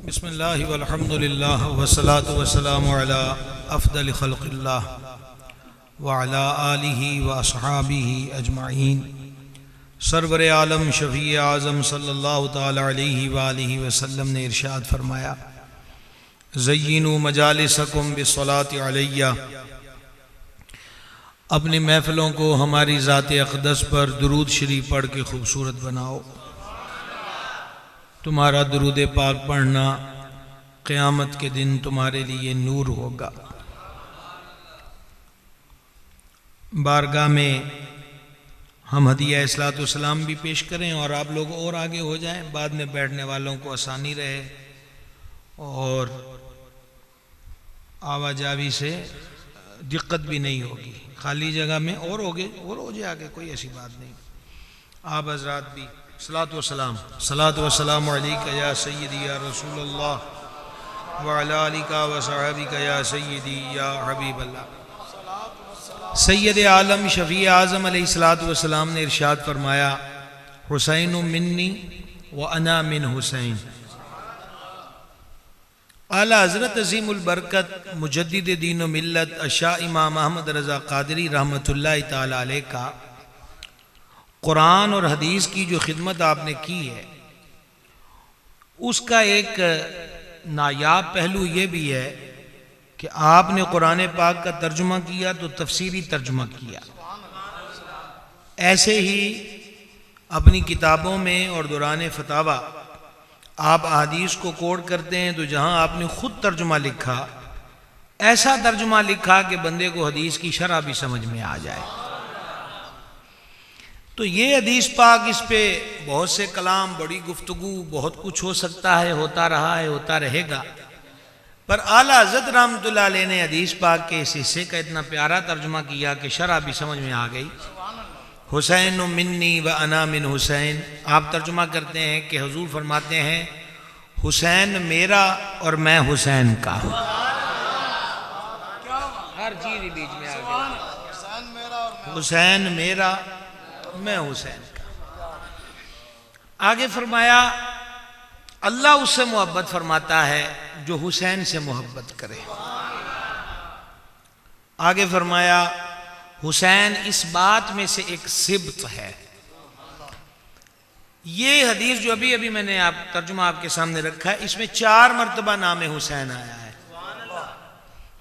बिस्मिल्लाहि वल्हम्दुलिल्लाह वस्सलातु वस्सलामु अला अफ़्ज़ल ख़ल्क़िल्लाह व अला आलिहि व अस्हाबिहि अजमाइन। सरवर आलम शफ़ी आज़म सल्लल्लाहु ताला अलैहि व आलिहि वसल्लम ने इरशाद फरमाया, ज़य्यिनू मजालिसकुम बिस्सलाति अलैया, अपनी महफ़िलों को हमारी ज़ात अक़दस पर दुरूद शरीफ पढ़ के खूबसूरत बनाओ। तुम्हारा दुरूद पाक पढ़ना क़यामत के दिन तुम्हारे लिए नूर होगा। बारगाह में हम हदिया इस्लातु सलाम भी पेश करें और आप लोग और आगे हो जाएं, बाद में बैठने वालों को आसानी रहे और आवाजावी से दिक्कत भी नहीं होगी। खाली जगह में और हो जाए आगे, कोई ऐसी बात नहीं। आप हज़रात भी सलातु वस्सलाम अलैका या सय्यदी या रसूलल्लाह व अला आलिका व सहाबिका या सय्यदी या हबीबल्लाह। सैयद आलम शफ़ी आज़म अलैहिस्सलातु वस्सलाम ने इरशाद फरमाया, हुसैन मिन्नी व अना मिन हुसैन। आला हज़रत अज़ीमुल बरकत मुजद्दिद दीन व मिल्लत अशा इमाम अहमद रज़ा क़ादरी रहमतुल्लाहि ताला अलैह का कुरान और हदीस की जो खिदमत आपने की है, उसका एक नायाब पहलू ये भी है कि आपने कुरान पाक का तर्जुमा किया तो तफसीरी तर्जुमा किया। ऐसे ही अपनी किताबों में और दौरान फतावा आप अहादीस को कोट करते हैं, तो जहां आपने खुद तर्जुमा लिखा, ऐसा तर्जुमा लिखा कि बंदे को हदीस की शरह भी समझ में आ जाए। तो ये हदीस पाक, इस पे बहुत से कलाम, बड़ी गुफ्तगू, बहुत कुछ हो सकता है, होता रहा है, होता रहेगा, पर आला हज़रत रहमतुल्लाह अलैह ने हदीस पाक के इस हिस्से का इतना प्यारा तर्जुमा किया कि शरह भी समझ में आ गई। हुसैन मिन्नी व अना मिन हुसैन। आप तर्जुमा करते हैं कि हुजूर फरमाते हैं, हुसैन मेरा और मैं हुसैन का हूँ। हर चीज बीच में आ गई। हुसैन मेरा, मैं हुसैन का। आगे फरमाया, अल्लाह उससे मोहब्बत फरमाता है जो हुसैन से मोहब्बत करे। आगे फरमाया, हुसैन इस बात में से एक सिब्त है। ये हदीस जो अभी अभी मैंने तर्जुमा आपके सामने रखा है, इसमें 4 मरतबा नाम हुसैन आया है।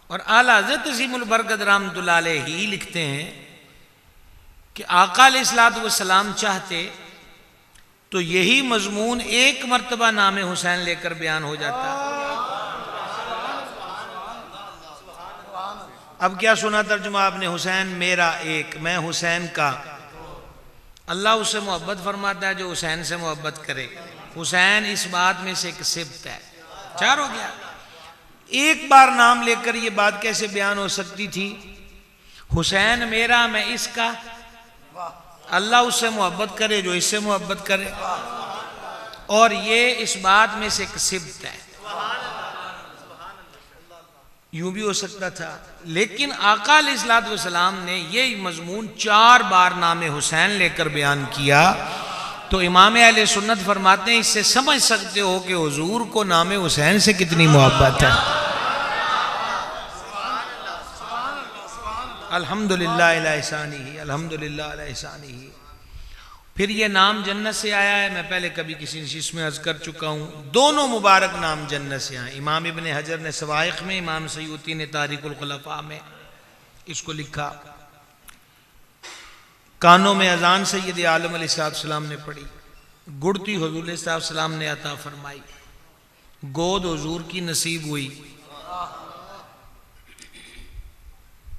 और आला हज़रत अज़ीमुल बरकत रहमतुल्लाह अलैह ही लिखते हैं कि आका अलैहिस्सलातु वस्सलाम चाहते तो यही मजमून 1 मरतबा नाम हुसैन लेकर बयान हो जाता। अब क्या सुना तर्जुमा आपने, हुसैन मेरा एक, मैं हुसैन का। अल्लाह उससे मोहब्बत फरमाता है जो हुसैन से मोहब्बत करे। हुसैन इस बात में से एक सिब्त है। 4 हो गया। एक बार नाम लेकर ये बात कैसे बयान हो सकती थी? हुसैन मेरा, मैं इसका। अल्लाह उससे मोहब्बत करे जो इससे मोहब्बत करे, और ये इस बात में से एक सिब्त है। यूं भी हो सकता था, लेकिन आका अलैहिस्सलातु वस्सलाम ने ये मजमून 4 बार नाम हुसैन लेकर बयान किया। तो इमाम अहले सुन्नत फरमाते हैं, इससे समझ सकते हो कि हुजूर को नाम हुसैन से कितनी मोहब्बत है। अल्हम्दुलिल्लाह अला ihसानिही, अल्हम्दुलिल्लाह अला ihसानिही। फिर ये नाम जन्नत से आया है। मैं पहले कभी किसी नशिस्त में अर्ज कर चुका हूँ, दोनों मुबारक नाम जन्नत से आए। इमाम इब्न हजर ने सवाइक़ में, इमाम सयूती ने तारीकुल खुलफा में इसको लिखा। कानों में अजान सैयद आलम अलैहिस्सलाम ने पढ़ी, गुड़ती हुजूर अलैहिस्सलाम ने अता फरमाई, गोद हुजूर की नसीब हुई,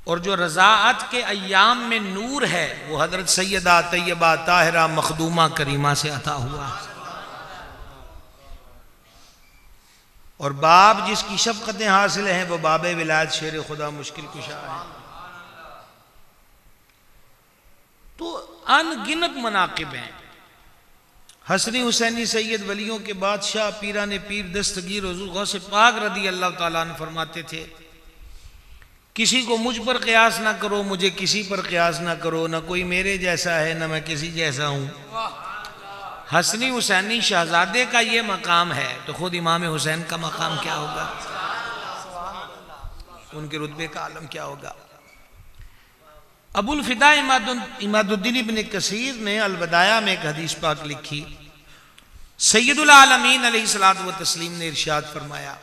और जो रज़ाअत के अय्याम में नूर है वो हजरत सैयदा तैयबा ताहिरा मखदूमा करीमा से अता हुआ। और बाब जिसकी शफ़क़तें हासिल हैं वो बाब विलायत शेर खुदा मुश्किल कुशा है। तो अनगिनत मनाक़िब हैं। हसनी हुसैनी सैयद वलियों के बादशाह, पीराने पीर दस्तगीर हुज़ूर गौसे पाक रदी अल्लाह ताला अन्हु फरमाते थे, किसी को मुझ पर क़यास ना करो, मुझे किसी पर क़यास ना करो, ना कोई मेरे जैसा है ना मैं किसी जैसा हूँ। हसनी हुसैनी शहजादे का ये मकाम है, तो खुद इमाम हुसैन का मकाम क्या होगा, उनके रुतबे का आलम क्या होगा। अबुल फिदा इमादुद्दीन इब्न कसीर ने अलबदाया में एक हदीस पाक लिखी। सैयदुल आलमीन अलैहिस्सलातु व तस्लीम ने इरशाद फरमाया,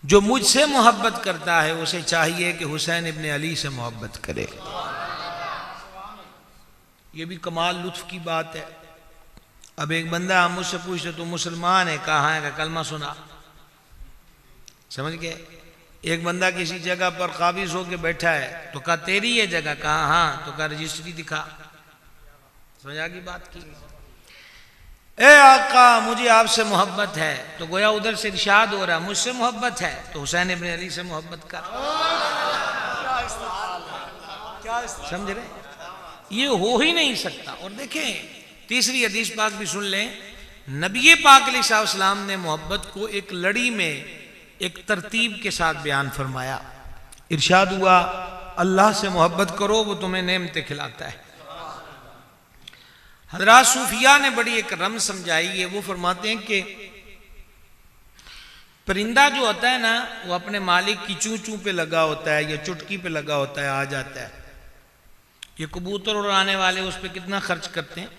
जो मुझसे मोहब्बत करता है उसे चाहिए कि हुसैन इब्न अली से मोहब्बत करे। ये भी कमाल लुत्फ की बात है। अब एक बंदा हम मुझसे पूछते तू मुसलमान है, कहाँ है, का कलमा सुना, समझ गए। एक बंदा किसी जगह पर काबिज होके बैठा है तो कहा तेरी ये जगह, कहा हाँ, तो कहा रजिस्ट्री दिखा। समझ आ गई बात की। ए आका मुझे आपसे मोहब्बत है, तो गोया उधर से इरशाद हो रहा मुझसे मोहब्बत है तो हुसैन इब्न अली से मोहब्बत कर। समझ रहे, ये हो ही नहीं सकता। और देखें तीसरी हदीस पाक भी सुन लें। नबी पाक अलैहिस्सलाम ने मोहब्बत को एक लड़ी में एक तरतीब के साथ बयान फरमाया। इरशाद हुआ अल्लाह से मोहब्बत करो, वो तुम्हें नेमतें खिलाता है। हज़रात सूफिया ने बड़ी एक रम समझाई है। वो फरमाते हैं कि परिंदा जो होता है ना, वो अपने मालिक की चूं चूं पे लगा होता है या चुटकी पे लगा होता है, आ जाता है। ये कबूतर उड़ाने वाले उस पर कितना खर्च करते हैं।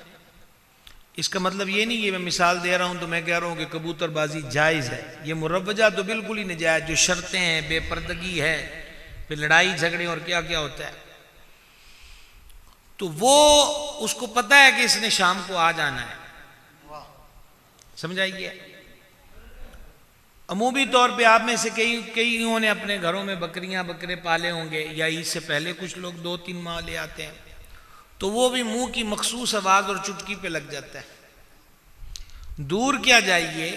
इसका मतलब ये नहीं है, मैं मिसाल दे रहा हूं तो मैं कह रहा हूं कि कबूतरबाजी जायज़ है। ये मुरव्वजा तो बिल्कुल ही नजायज, जो शर्तें हैं, बेपर्दगी है, फिर लड़ाई झगड़े और क्या क्या होता है। तो वो उसको पता है कि इसने शाम को आ जाना है। समझाइए। अमूमी तौर पे आप में से कई ने अपने घरों में बकरियां बकरे पाले होंगे, या ईद से पहले कुछ लोग 2-3 माह ले आते हैं, तो वो भी मुंह की मखसूस आवाज और चुटकी पे लग जाता है। दूर क्या जाइए,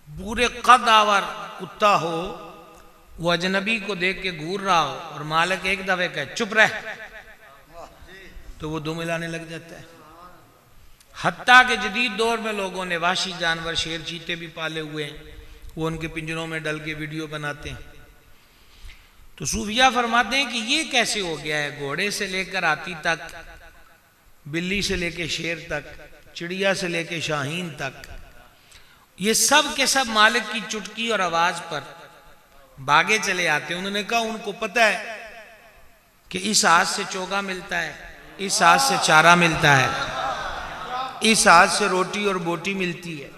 पूरे कद आवर कुत्ता हो, वो अजनबी को देख के घूर रहा हो और मालिक एक दफे कहे चुप रह, तो वो दो मिलाने लग जाता है। हत्ता के जदीद दौर में लोगों ने वाशी जानवर शेर चीते भी पाले हुए हैं, वो उनके पिंजरों में डल के वीडियो बनाते हैं। तो सूफिया फरमाते हैं कि ये कैसे हो गया है, घोड़े से लेकर हाथी तक, बिल्ली से लेकर शेर तक, चिड़िया से लेकर शाहीन तक, ये सब के सब मालिक की चुटकी और आवाज पर भागे चले आते हैं। उन्होंने कहा उनको पता है कि इस हाथ से चोगा मिलता है, इस हाथ से चारा मिलता है, इस हाथ से रोटी और बोटी मिलती है,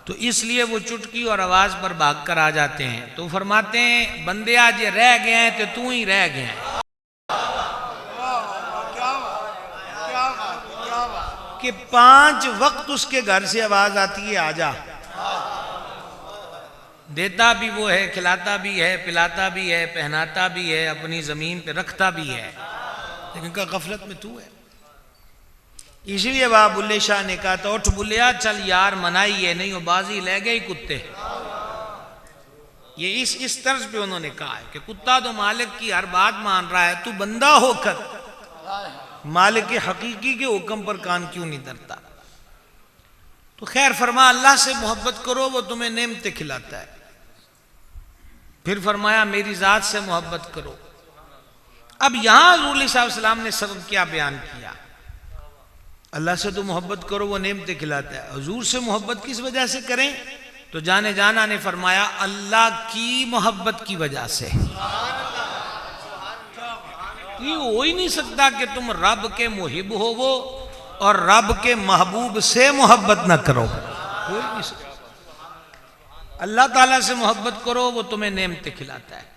तो इसलिए वो चुटकी और आवाज पर भागकर आ जाते हैं। तो फरमाते हैं बंदे आज ये रह गए हैं तो तू ही रह गया है, कि 5 वक्त उसके घर से आवाज आती है आजा। देता भी वो है, खिलाता भी है, पिलाता भी है, पहनाता भी है, अपनी जमीन पे रखता भी है, लेकिन का गफलत में तू है। इसलिए वह बुल्ले शाह ने कहा तो उठ बुल्लिया चल यार मनाई है, नहीं वो बाजी ले गए कुत्ते। ये इस तर्ज पे उन्होंने कहा है कि कुत्ता तो मालिक की हर बात मान रहा है, तू बंदा होकर मालिक के हकीकी के हुक्म पर कान क्यों नहीं धरता। तो खैर फरमा अल्लाह से मोहब्बत करो, वो तुम्हें नेमतें खिलाता है। फिर फरमाया मेरी जात से मोहब्बत करो। अब यहां हज़ूर सल्लल्लाहु ने सबब क्या बयान किया, अल्लाह से तो मोहब्बत करो, वो नेमतें खिलाता है। हुजूर से मोहब्बत किस वजह से करें, तो जाने जाना ने फरमाया अल्लाह की मोहब्बत की वजह से। ये हो ही नहीं सकता कि तुम रब के मुहिब हो वो और रब के महबूब से मोहब्बत ना करो, हो ही नहीं सकता। अल्लाह ताला से मोहब्बत करो, वो तुम्हें नेमतें खिलाता है।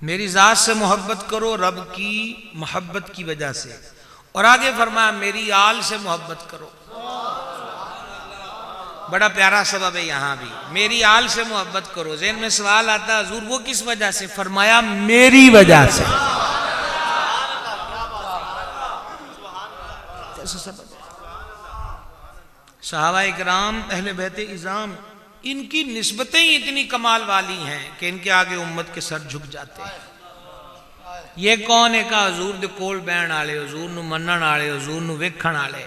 मेरी जात से मोहब्बत करो रब की मोहब्बत की वजह से। और आगे फरमाया मेरी आल से मोहब्बत करो, बड़ा प्यारा सबब है यहां भी, मेरी आल से मोहब्बत करो। ज़हन में सवाल आता है हुजूर वो किस वजह से, फरमाया मेरी वजह से। सहाबा इकराम अहले बैत इज़ाम, इनकी निस्बतें इतनी कमाल वाली हैं कि इनके आगे उम्मत के सर झुक जाते हैं। ये कौन है का हजूर दे कोल बहन आले, हजूर नु मनन आले, हजूर नु वेखण आले,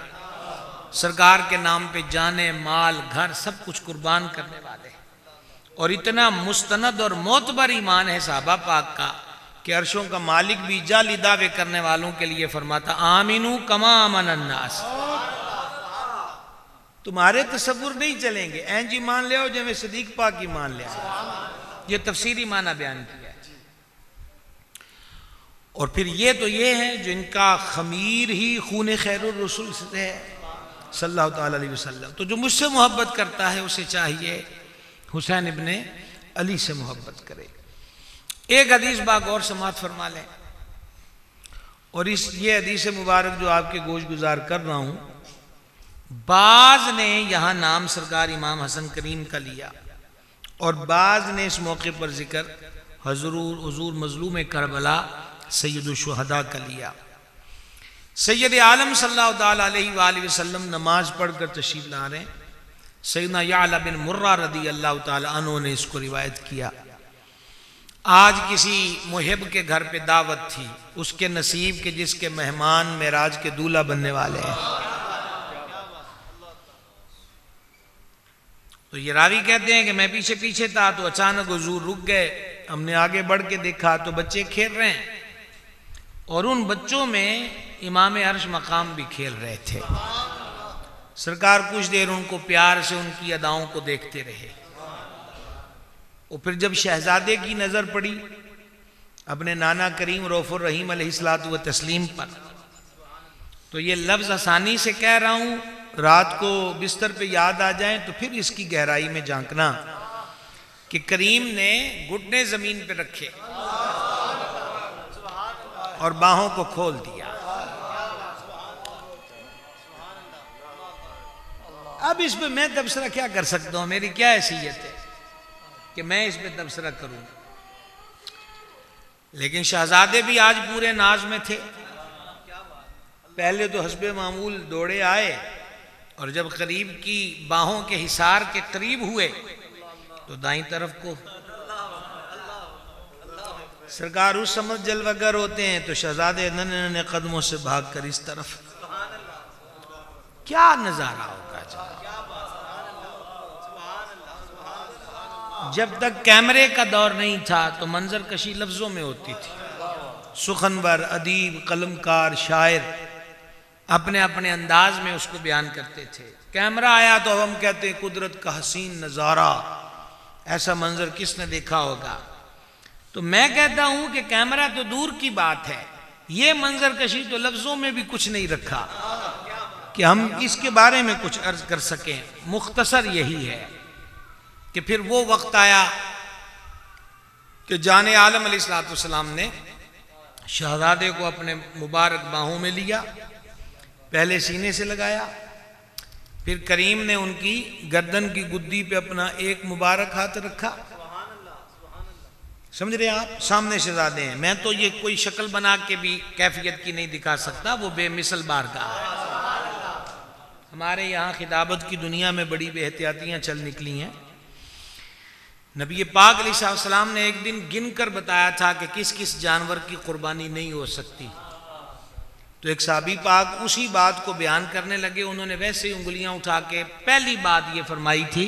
सरकार के नाम पे जाने माल घर सब कुछ कुर्बान करने वाले। और इतना मुस्तनद और मोतबर ईमान है साहबा पाक का कि अर्शों का मालिक भी जाली दावे करने वालों के लिए फरमाता आमीनू कमा अमन अन्नास, तुम्हारे तसव्वुर नहीं चलेंगे, ऐं जी मान ले आओ जब सदीक पाक की मान ले आओ। ये तफसीरी माना बयान किया है। और फिर ये तो ये है जो इनका खमीर ही खून खैरुर रसूल से है सल्लल्लाहु ताला अलैहि वसल्लम। तो जो मुझसे मोहब्बत करता है उसे चाहिए हुसैन इब्ने अली से मोहब्बत करे। एक हदीस बागौर समात फरमा लें, और ये हदीस मुबारक जो आपके गोश गुजार कर रहा हूं, बाज ने यहां नाम सरकार इमाम हसन करीम का लिया और बाज ने इस मौके पर जिक्र हुजूर मजलूम करबला सैयदुल शुहदा का लिया। सैयद आलम सल्लल्लाहु अलैहि वसल्लम नमाज पढ़कर तशरीफ ला रहे हैं। सैयदना याला बिन मुर्रा रदी अल्लाह ताला अन्हु ने इसको रिवायत किया। आज किसी मुहिब के घर पे दावत थी, उसके नसीब के जिसके मेहमान मेराज के दूल्हा बनने वाले हैं। तो ये रावी कहते हैं कि मैं पीछे पीछे था तो अचानक हुजूर रुक गए। हमने आगे बढ़ के देखा तो बच्चे खेल रहे हैं और उन बच्चों में इमाम अर्श मकाम भी खेल रहे थे। सरकार कुछ देर उनको प्यार से उनकी अदाओं को देखते रहे। और फिर जब शहजादे की नजर पड़ी अपने नाना करीम रऊफुर रहीम अलैहिस्सलातु व तस्लीम पर, तो ये लफ्ज आसानी से कह रहा हूं, रात को बिस्तर पे याद आ जाए तो फिर इसकी गहराई में झांकना कि करीम ने घुटने जमीन पे रखे और बाहों को खोल दिया। अब इस पे मैं तबसरा क्या कर सकता हूं, मेरी क्या हैसियत है कि मैं इस पे तबसरा करूं। लेकिन शहजादे भी आज पूरे नाज में थे। पहले तो हस्बे मामूल दौड़े आए और जब करीब की बाहों के हिसार के करीब हुए तो दाईं तरफ को सरकार उस समझ जलवागर होते हैं तो शहजादे नन्हे कदमों से भागकर इस तरफ। क्या नजारा होगा। जब तक कैमरे का दौर नहीं था तो मंजर कशी लफ्जों में होती थी। सुखनवर, अदीब, कलमकार, शायर अपने अपने अंदाज में उसको बयान करते थे। कैमरा आया तो हम कहते हैं कुदरत का हसीन नजारा, ऐसा मंजर किसने देखा होगा। तो मैं कहता हूं कि कैमरा तो दूर की बात है, ये मंजर कशी तो लफ्जों में भी कुछ नहीं रखा कि हम इसके बारे में कुछ अर्ज कर सकें। मुख्तसर यही है कि फिर वो वक्त आया कि जाने आलम अलैहिस्सलाम ने शहजादे को अपने मुबारक बाहों में लिया, पहले सीने से लगाया, फिर करीम ने उनकी गर्दन की गुद्दी पे अपना एक मुबारक हाथ रखा। समझ रहे हैं आप, सामने शहजादे हैं। मैं तो ये कोई शक्ल बना के भी कैफियत की नहीं दिखा सकता, वो बेमिसल बारगाह है। हमारे यहाँ खिताबत की दुनिया में बड़ी बेहतियातियाँ चल निकली हैं। नबी पाक अलैहिस्सलाम ने एक दिन गिनकर बताया था कि किस किस जानवर की कुर्बानी नहीं हो सकती। तो एक साहबी पाक उसी बात को बयान करने लगे। उन्होंने वैसे ही उंगलियां उठा के पहली बात ये फरमाई थी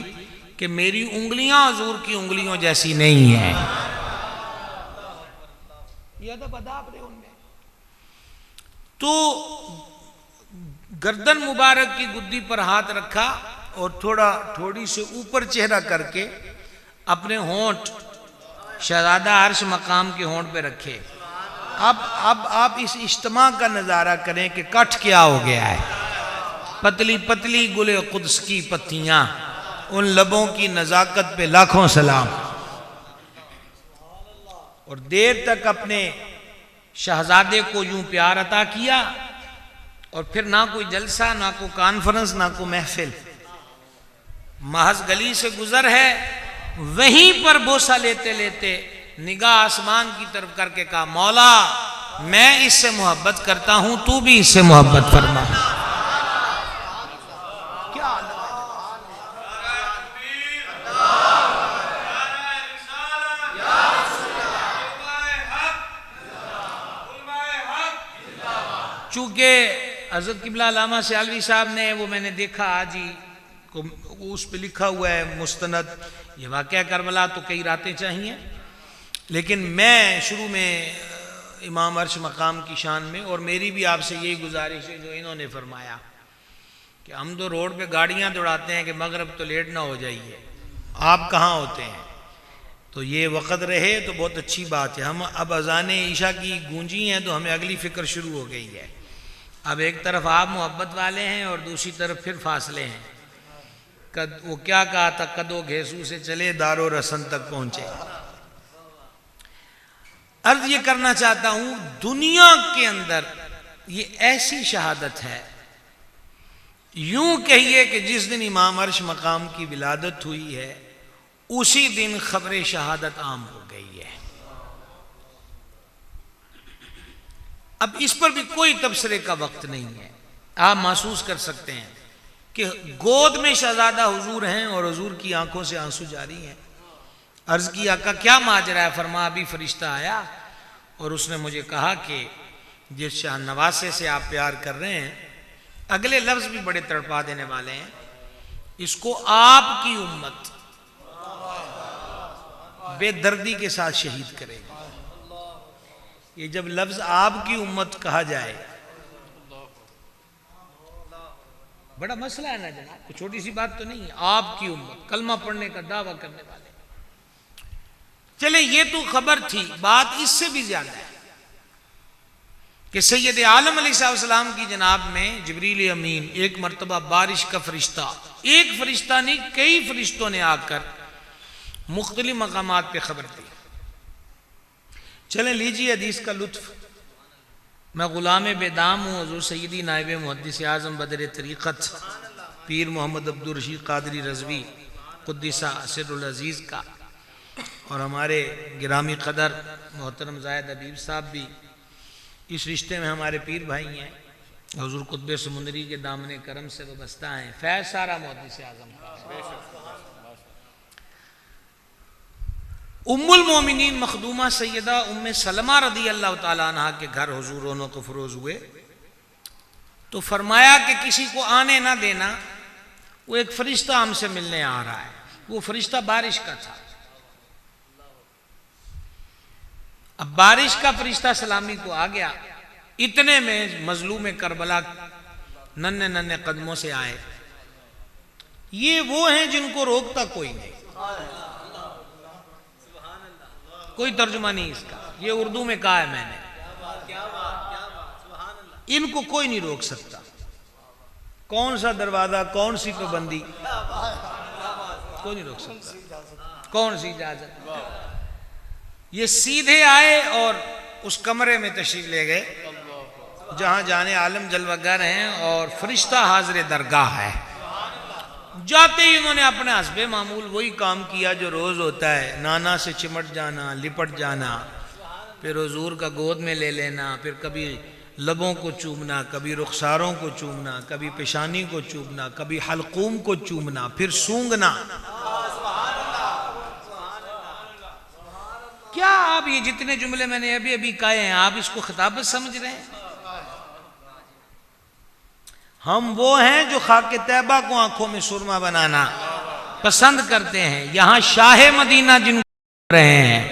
कि मेरी उंगलियां हुजूर की उंगलियों जैसी नहीं है। यह तो बता आपने उनमें। तो गर्दन मुबारक की गुद्दी पर हाथ रखा और थोड़ी से ऊपर चेहरा करके अपने होंठ शहजादा अर्श मकाम के होंठ पे रखे। अब आप इस इज्तिमा का नजारा करें कि कट क्या हो गया है। पतली पतली गुले कुद्स की पत्तियां, उन लबों की नजाकत पे लाखों सलाम। और देर तक अपने शहजादे को यूं प्यार अता किया और फिर ना कोई जलसा, ना कोई कॉन्फ्रेंस, ना कोई महफिल, महज गली से गुजर है। वहीं पर बोसा लेते लेते निगाह आसमान की तरफ करके कहा, मौला मैं इससे मोहब्बत करता हूं, तू भी इससे मोहब्बत फरमा। क्या चूंकि हजरत किबला अल्लामा सियालवी साहब ने, वो मैंने देखा आज ही को उस पे लिखा हुआ है मुस्तनद, ये वाक़या करबला तो कई रातें चाहिए। लेकिन मैं शुरू में इमाम अर्श मकाम की शान में, और मेरी भी आपसे यही गुजारिश है जो इन्होंने फरमाया कि हम तो रोड पे गाड़ियां दौड़ाते हैं कि मगरिब तो लेट ना हो जाइए, आप कहाँ होते हैं। तो ये वक़्त रहे तो बहुत अच्छी बात है। हम अब अज़ान ईशा की गूंजी हैं तो हमें अगली फ़िक्र शुरू हो गई है। अब एक तरफ आप मोहब्बत वाले हैं और दूसरी तरफ फिर फासले हैं। वो क्या कहा था, कदो घेसू से चले दारो रसन तक पहुंचे। अर्ज ये करना चाहता हूं, दुनिया के अंदर ये ऐसी शहादत है, यूं कहिए कि जिस दिन इमाम अर्श मकाम की विलादत हुई है उसी दिन खबर शहादत आम हो गई है। अब इस पर भी कोई तबसरे का वक्त नहीं है। आप महसूस कर सकते हैं कि गोद में शहजादा हुजूर हैं और हुजूर की आंखों से आंसू जारी हैं। अर्ज की आका क्या माजरा है। फरमा अभी फरिश्ता आया और उसने मुझे कहा कि जिस शाह नवासे से आप प्यार कर रहे हैं, अगले लफ्ज भी बड़े तड़पा देने वाले हैं, इसको आपकी उम्मत बेदर्दी के साथ शहीद करेगी। ये जब लफ्ज आपकी उम्मत कहा जाए, बड़ा मसला है ना जनाब, कोई छोटी सी बात तो नहीं है। आपकी उम्मत, कलमा पढ़ने का दावा करने वाले। चले ये तो खबर थी, बात इससे भी ज्यादा है कि सैयद आलम अलैहिस्सलाम की जनाब में जिब्रील अमीन एक मरतबा बारिश का फरिश्ता, एक फरिश्ता नहीं कई फरिश्तों ने आकर मुख्तलिफ मकामात पे खबर दी। चलें लीजिए हदीस का लुत्फ। मैं गुलाम बेदाम हूँ हज़ूर सैयदी नायब मुहद्दिस आज़म बदर तरीक़त पीर मोहम्मद अब्दुल रशीद कादरी रज़वी क़ुद्दिसा सिर्रुल अज़ीज़ का, और हमारे गिरामी क़दर मोहतरम ज़ायद हबीब साहब भी इस रिश्ते में हमारे पीर भाई हैं। हुज़ूर कुतुब समुंदरी के दामने करम से वबस्ता हैं। फैज़ सारा मुहद्दिस आज़म का। उम्मुल मोमिनीन मखदूमा सैयदा उम्मे सलमा रदी अल्लाह ताला अन्हा के घर हुजूर रौनक फरोज हुए तो फरमाया कि किसी को आने ना देना, वो एक फरिश्ता हमसे मिलने आ रहा है। वो फरिश्ता बारिश का था। अब बारिश का फरिश्ता सलामी को आ गया। इतने में मजलूम करबला नन्हे नन्हे कदमों से आए। ये वो हैं जिनको रोकता कोई नहीं, कोई तर्जुमा नहीं इसका, ये उर्दू में कहा है मैंने। इनको कोई नहीं रोक सकता। कौन सा दरवाजा, कौन सी पाबंदी, कोई नहीं रोक सकता। कौन सी इजाजत। ये सीधे आए और उस कमरे में तशरीफ ले गए जहां जाने आलम जलवागर हैं और फरिश्ता हाजिर दरगाह है। जाते ही उन्होंने अपने हस्बे मामूल वही काम किया जो रोज होता है, नाना से चिमट जाना, लिपट जाना, फिर हुजूर का गोद में ले लेना, फिर कभी लबों को चूमना, कभी रुखसारों को चूमना, कभी पेशानी को चूमना, कभी हलकूम को चूमना, फिर सूंघना। क्या आप ये जितने जुमले मैंने अभी अभी कहे हैं, आप इसको खिताबत समझ रहे हैं? हम वो हैं जो खाके तैबा को आंखों में सुरमा बनाना पसंद करते हैं। यहां शाह मदीना जिनको रहे हैं।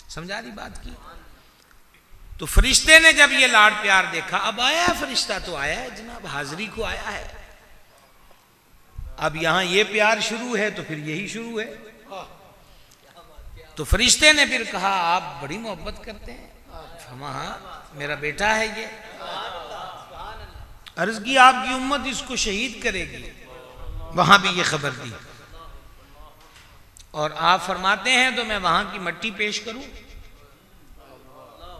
समझा दी बात की। तो फरिश्ते ने जब ये लाड़ प्यार देखा, अब आया है फरिश्ता, तो आया है जनाब, हाजिरी को आया है। अब यहां ये प्यार शुरू है तो फिर यही शुरू है। तो फरिश्ते ने फिर कहा आप बड़ी मोहब्बत करते हैं। हाँ, मेरा बेटा है ये। अर्ज की आपकी उम्मत इसको शहीद करेगी। वहां भी ये खबर दी और आप फरमाते हैं तो मैं वहां की मट्टी पेश करूं,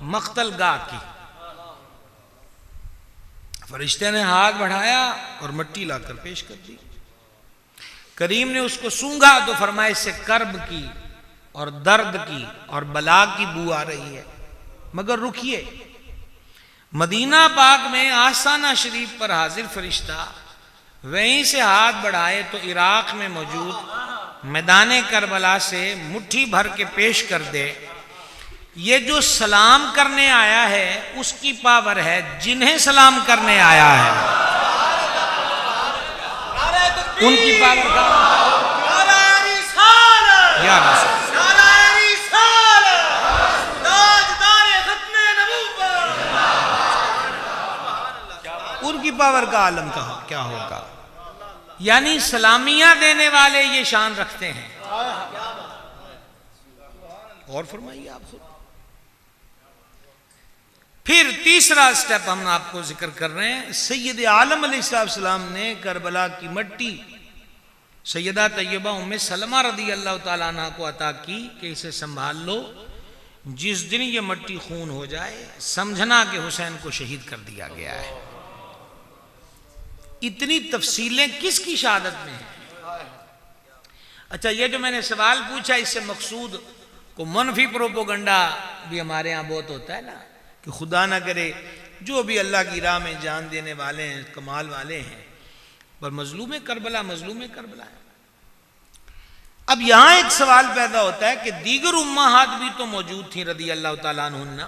मख्तल गाह की। फरिश्ते ने हाथ बढ़ाया और मट्टी लाकर पेश कर दी। करीम ने उसको सूंघा तो फरमाया इससे कर्ब की और दर्द की और बला की बू आ रही है। मगर रुकिए, मदीना पाक में आस्ताना शरीफ पर हाजिर फरिश्ता वहीं से हाथ बढ़ाए तो इराक में मौजूद मैदान करबला से मुट्ठी भर के पेश कर दे। ये जो सलाम करने आया है उसकी पावर है जिन्हें सलाम करने आया है उनकी पावर का यार पावर का आलम क्या होगा। यानी सलामियां देने वाले ये शान रखते हैं। और फरमाइए आप खुद। फिर तीसरा स्टेप हम आपको जिक्र कर रहे हैं। सैयद आलम अलैहिस्सलाम ने करबला की मट्टी सैयदा तैयबा उम्मे सलमा रदी अल्लाह ताला अन्हा को अता की कि इसे संभाल लो, जिस दिन ये मट्टी खून हो जाए समझना कि हुसैन को शहीद कर दिया गया है। इतनी तफसीलें किसकी शहादत में है। अच्छा, ये जो मैंने सवाल पूछा इससे मकसूद को मनफी प्रोपोगंडा भी हमारे यहाँ बहुत होता है ना, कि खुदा ना करे जो भी अल्लाह की राह में जान देने वाले हैं, कमाल वाले हैं, पर मजलूम करबला है। अब यहां एक सवाल पैदा होता है कि दीगर उम्माहात भी तो मौजूद थी रदी अल्लाह ताला अन्हुन्ना,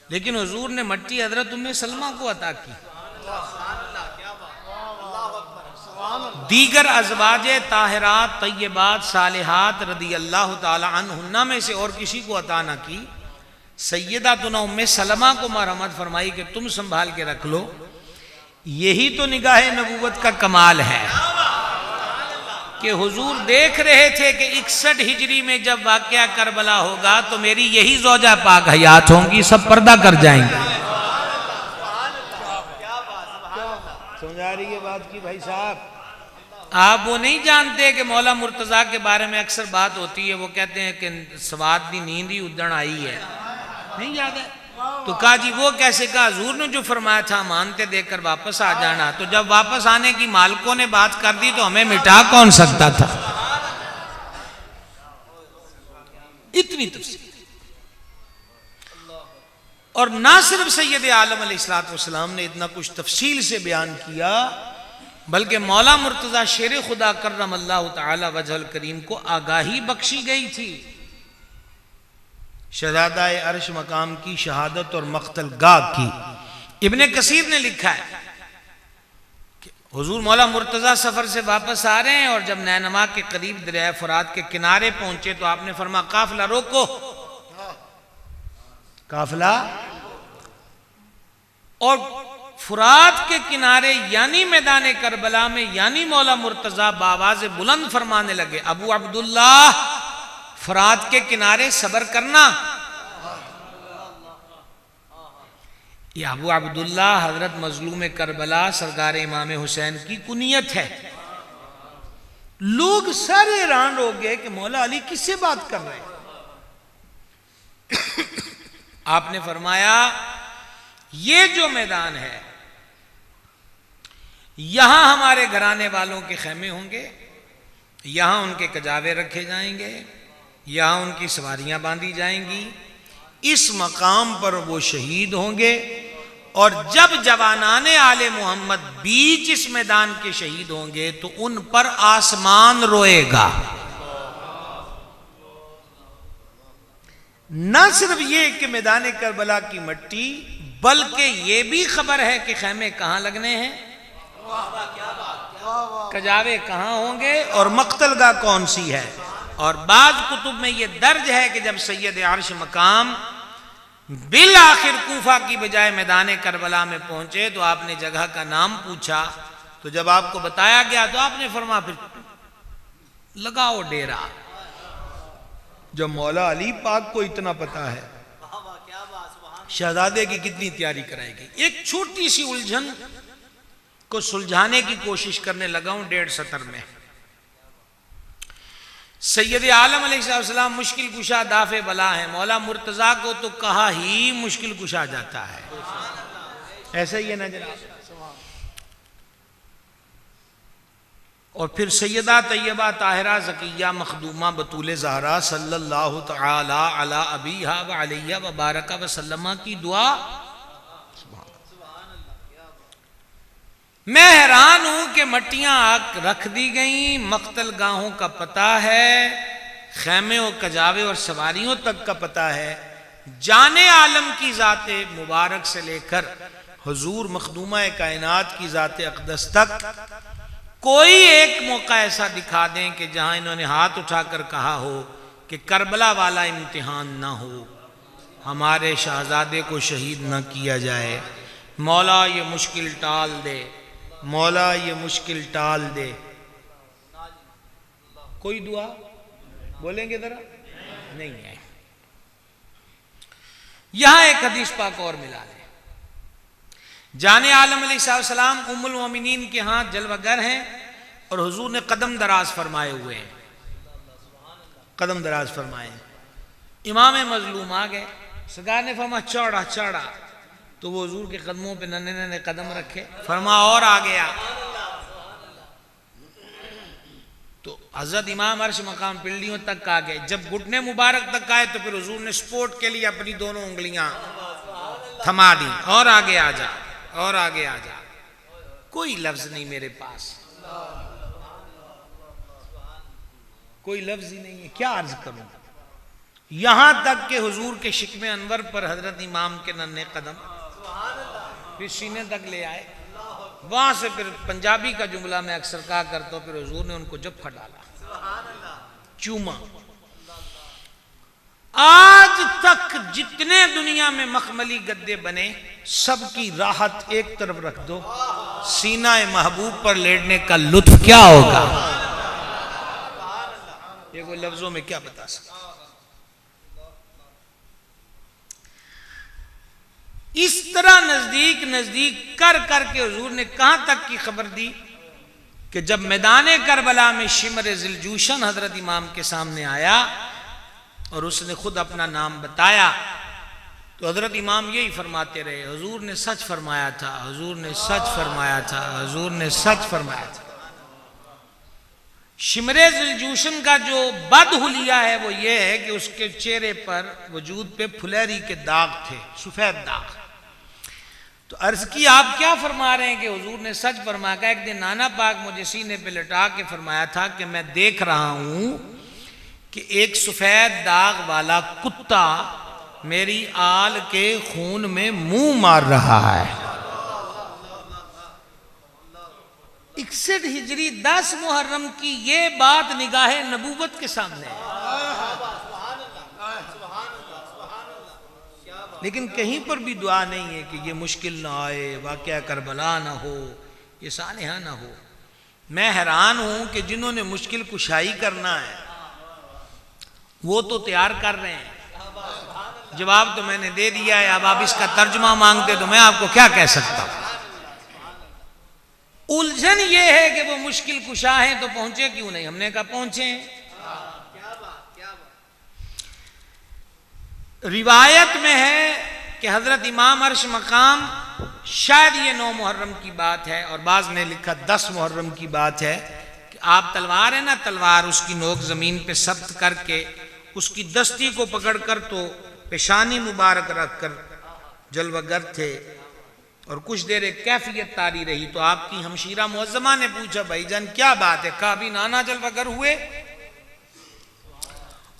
लेकिन हुजूर ने मट्टी हजरत उम्मे सलमा को अता की। दीगर अज़वाजे ताहिरात तय्यबात सालिहात रदी अल्लाह ताला अन्हुन्ना में से और किसी को अता न की। सैयदातुना उम्मे सलमा को मरहमत फरमाई कि तुम संभाल के रख लो। यही तो निगाह नबूवत का कमाल है कि हुजूर देख रहे थे कि 61 हिजरी में जब वाक़या करबला होगा तो मेरी यही ज़ौजा पाक हयात होंगी, सब पर्दा कर जाएंगे। समझ आ रही है बात की भाई साहब। आप वो नहीं जानते कि मौला मुर्तज़ा के बारे में अक्सर बात होती है, वो कहते हैं कि सवाद दी नींद ही उदण आई है, नहीं याद है? तो कहा जी वो कैसे कहा, हुजूर ने जो फरमाया था मानते देकर वापस आ जाना, तो जब वापस आने की मालिकों ने बात कर दी तो हमें मिटा कौन सकता था। इतनी तफसील। और ना सिर्फ सैयद आलम अलैहिस्सलाम ने इतना कुछ तफसील से बयान किया, बल्कि मौला मुर्तज़ा शेर खुदा कर्रम अल्लाह तआला वजहल करीम को आगाही बख्शी गई थी शहजादा अर्श मकाम की शहादत और मख्तल गाह की। इब्ने कसीर ने लिखा है कि हुजूर मौला मुर्तज़ा सफर से वापस आ रहे हैं और जब नैनमा के करीब दरिया फुरात के किनारे पहुंचे तो आपने फरमाया काफिला रोको, काफिला। और फुरात के किनारे यानी मैदान करबला में यानी मौला मुर्तज़ा बावाज़ बुलंद फरमाने लगे, अबू अब्दुल्लाह फुरात के किनारे सबर करना। ये अबू अब्दुल्लाह हजरत मजलूम करबला सरकार इमाम हुसैन की कुनियत है। लोग सारे हैरान हो गए कि मौला अली किससे बात कर रहे हैं। आपने फरमाया ये जो मैदान है यहां हमारे घराने वालों के खेमे होंगे, यहां उनके कजावे रखे जाएंगे, यहां उनकी सवारियां बांधी जाएंगी, इस मकाम पर वो शहीद होंगे। और जब जवानाने आले मोहम्मद बीच इस मैदान के शहीद होंगे तो उन पर आसमान रोएगा। न सिर्फ ये कि मैदान करबला की मट्टी, बल्कि ये भी खबर है कि खेमे कहां लगने हैं, कजावे कहां होंगे और मक्तलगाह कौन सी है। और बाज कुतुब में यह दर्ज है कि जब सैयद अर्श मकाम बिल आखिर कूफा की बजाय मैदान करबला में पहुंचे तो आपने जगह का नाम पूछा, तो जब आपको बताया गया तो आपने फरमाया फिर लगाओ डेरा। जब मौला अली पाक को इतना पता है शहजादे की कितनी तैयारी कराएगी। एक छोटी सी उलझन को सुलझाने की कोशिश करने लगा हूं 1.5 सतर में। सैयद आलम अलैहिस्सलाम मुश्किल कुशा दाफे बला है, मौला मुर्तज़ा को तो कहा ही मुश्किल कुशा जाता है, ऐसा ही है ना जनाब। और फिर सैयदा तैयबा ताहिरा ज़किया मखदूमा बतूल ज़हरा सल्लल्लाहु तआला अला अबीहा व अलैहा व बारका व सल्लमा की दुआ। मैं हैरान हूं कि मट्टियां रख दी गई, मक्तल गाहों का पता है, खैमे और कजावे और सवारियों तक का पता है, जाने आलम की ज़ाते मुबारक से लेकर हुजूर मखदूमा कायनात की ज़ाते अक़दस तक कोई एक मौका ऐसा दिखा दें कि जहां इन्होंने हाथ उठाकर कहा हो कि करबला वाला इम्तिहान ना हो, हमारे शहजादे को शहीद न किया जाए, मौला ये मुश्किल टाल दे, मौला ये मुश्किल टाल दे। कोई दुआ बोलेंगे जरा? नहीं है। यहां एक हदीस पाक और मिला है। जाने आलम अलैहिस्सलाम उम्मुल मोमिनीन के हाथ जलवागर हैं और हुजूर ने कदम दराज फरमाए हुए हैं, कदम दराज फरमाए। इमाम मजलूम आ गए, सरकार ने फरमा चौड़ा चौड़ा, तो वो हुजूर के कदमों पे नन्हे नन्हे कदम रखे, फरमा और आ गया। तो हजरत इमाम अर्श मकाम पिंडियों तक आ गए। जब घुटने मुबारक तक आए तो फिर हुजूर ने सपोर्ट के लिए अपनी दोनों उंगलियां थमा दी, और आगे आ जा, और आगे आ जा। कोई लफ्ज नहीं मेरे पास, कोई लफ्ज ही नहीं है, क्या अर्ज करूं। यहां तक के हुजूर के शिकमे अनवर पर हजरत इमाम के नन्हे कदम फिर सीने तक ले आए। वहां से फिर पंजाबी का जुमला मैं अक्सर कहा करता हूं, फिर हुजूर ने उनको जफ्फा डाला, चूमा। आज तक जितने दुनिया में मखमली गद्दे बने, सबकी राहत एक तरफ रख दो, सीना महबूब पर लेटने का लुत्फ क्या होगा, ये कोई लफ्जों में क्या बता सकता। इस तरह नजदीक नजदीक कर करके हुजूर ने कहां तक की खबर दी कि जब मैदान करबला में शिमर जिलजूशन हजरत इमाम के सामने आया और उसने खुद अपना नाम बताया, तो हजरत इमाम यही फरमाते रहे, हुजूर ने सच फरमाया था, हुजूर ने सच फरमाया था, हुजूर ने सच फरमाया था। शिमरे जिलजूशन का जो बदहुलिया है वो ये है कि उसके चेहरे पर वजूद पे फुलहरी के दाग थे, सफेद दाग। तो अर्ज की आप क्या फरमा रहे हैं कि हुजूर ने सच फरमाया। एक दिन नाना पाक मुझे सीने पे लटा के फरमाया था कि मैं देख रहा हूं कि एक सफेद दाग वाला कुत्ता मेरी आल के खून में मुंह मार रहा है। 61 हिजरी 10 मुहर्रम की ये बात निगाहे नबूवत के सामने है, लेकिन कहीं पर भी दुआ नहीं है कि ये मुश्किल ना आए, वाक़या करबला ना हो, ये सानिहा ना हो। मैं हैरान हूं कि जिन्होंने मुश्किल कुशाई करना है वो तो तैयार कर रहे हैं। जवाब तो मैंने दे दिया है, अब आप इसका तर्जुमा मांगते तो मैं आपको क्या कह सकता हूं। उलझन ये है कि वो मुश्किल कुशा हैं तो पहुंचे क्यों नहीं। हमने कहा पहुंचे। रिवायत में है कि हजरत इमाम अर्श मकाम, शायद ये 9 मुहर्रम की बात है और बाज ने लिखा 10 मुहर्रम की बात है, कि आप तलवार है ना, तलवार उसकी नोक जमीन पे सब्त करके उसकी दस्ती को पकड़कर तो पेशानी मुबारक रखकर जलवागर थे और कुछ देर एक कैफियत तारी रही। तो आपकी हमशीरा मुअज्जमा ने पूछा भाईजान क्या बात है, कहा अभी नाना जलवागर हुए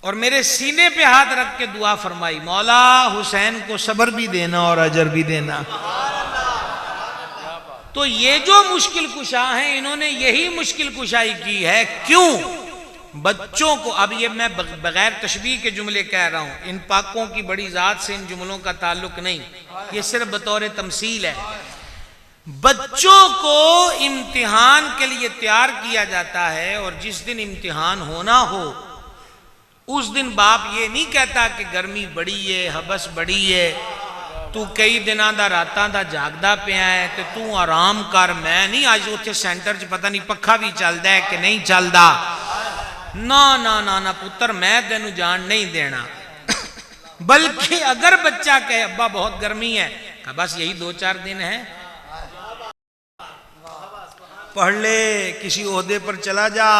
और मेरे सीने पे हाथ रख के दुआ फरमाई, मौला हुसैन को सब्र भी देना और अजर भी देना। तो ये जो मुश्किल कुशा हैं इन्होंने यही मुश्किल कुशाई की है। क्यों? बच्चों को, अब ये मैं बगैर तशबीह के जुमले कह रहा हूं, इन पाकों की बड़ी जात से इन जुमलों का ताल्लुक नहीं, ये सिर्फ बतौर तमसील है। बच्चों को इम्तिहान के लिए तैयार किया जाता है और जिस दिन इम्तिहान होना हो उस दिन बाप ये नहीं कहता कि गर्मी बड़ी है, हबस बड़ी है, तू कई दिनों का रातां दा जागदा पिया है तो तू आराम कर, मैं नहीं आज उत्थे सेंटर च पता नहीं पखा भी चलता है कि नहीं चलता। ना ना ना ना पुत्र, मैं तेनू जान नहीं देना। बल्कि अगर बच्चा कहे अब्बा बहुत गर्मी है, कहा बस यही 2-4 दिन है, पढ़ ले, किसी ओहदे पर चला जा,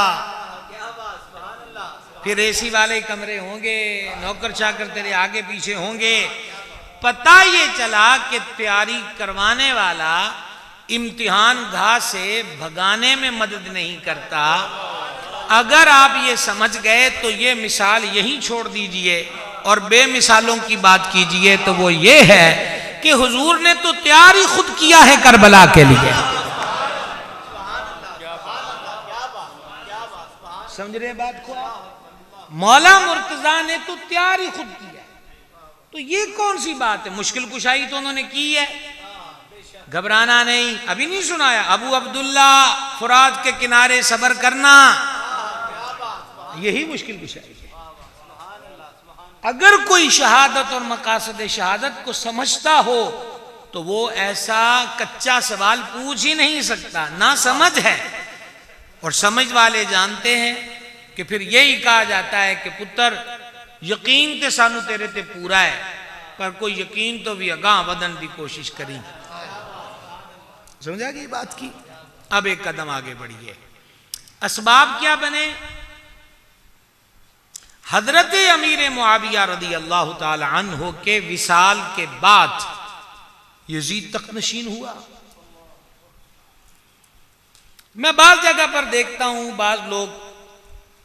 फिर एसी वाले कमरे होंगे, नौकर चाकर तेरे आगे पीछे होंगे। पता ये चला कि तैयारी करवाने वाला इम्तिहान घाह से भगाने में मदद नहीं करता। अगर आप ये समझ गए तो ये मिसाल यहीं छोड़ दीजिए और बेमिसालों की बात कीजिए। तो वो ये है कि हुजूर ने तो तैयारी खुद किया है करबला के लिए। समझ रहे बात को? मौला मुर्तजा ने तो तैयारी खुद की है। तो ये कौन सी बात है? मुश्किल कुशाई तो उन्होंने की है। घबराना नहीं, अभी नहीं सुनाया, अबू अब्दुल्ला फुरात के किनारे सब्र करना, यही मुश्किल कुशाई है। अगर कोई शहादत और मकासद शहादत को समझता हो तो वो ऐसा कच्चा सवाल पूछ ही नहीं सकता, ना समझ है। और समझ वाले जानते हैं कि फिर यही कहा जाता है कि पुत्र यकीन ते सानू तेरे ते पूरा है, पर कोई यकीन तो भी अगाह वदन की कोशिश करी। समझा गई बात की। अब एक कदम आगे बढ़िए, असबाब क्या बने। हजरत अमीर मुआविया रदी अल्लाह ताला अन्हो के विसाल के बाद यजीद तख्त नशीन हुआ। मैं बाज जगह पर देखता हूं बाज लोग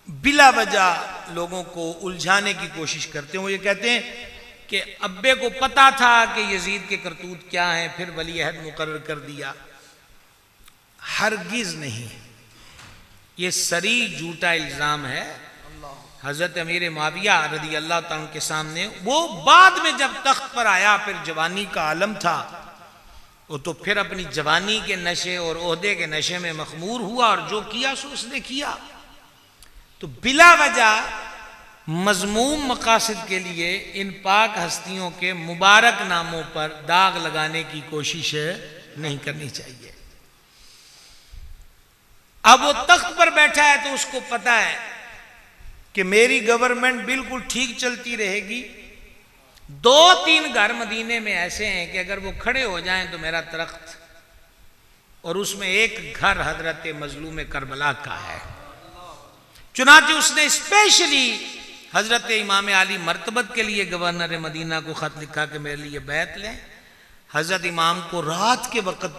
बिला वजह लोगों को उलझाने की कोशिश करते हैं। वो ये कहते हैं कि अब्बे को पता था कि यजीद के करतूत क्या है, फिर वली अहद मुकर्रर कर दिया। हरगिज नहीं, ये सरी झूठा इल्जाम है। हजरत अमीर मुआविया रदी अल्लाह तआला के सामने वो बाद में जब तख्त पर आया, फिर जवानी का आलम था, वो तो फिर अपनी जवानी के नशे और ओहदे के नशे में मखमूर हुआ और जो किया सो उसने किया। तो बिला वजह मजमूम मकासद के लिए इन पाक हस्तियों के मुबारक नामों पर दाग लगाने की कोशिश नहीं करनी चाहिए। अब वो तख्त पर बैठा है तो उसको पता है कि मेरी गवर्नमेंट बिल्कुल ठीक चलती रहेगी। 2-3 घर मदीने में ऐसे हैं कि अगर वो खड़े हो जाएं तो मेरा तख्त, और उसमें एक घर हजरत मजलूम करबला का है। चुनांचे उसने स्पेशली हजरत इमाम अली मर्तबत के लिए गवर्नर मदीना को खत लिखा कि मेरे लिए बैत लें। हजरत इमाम को रात के वक्त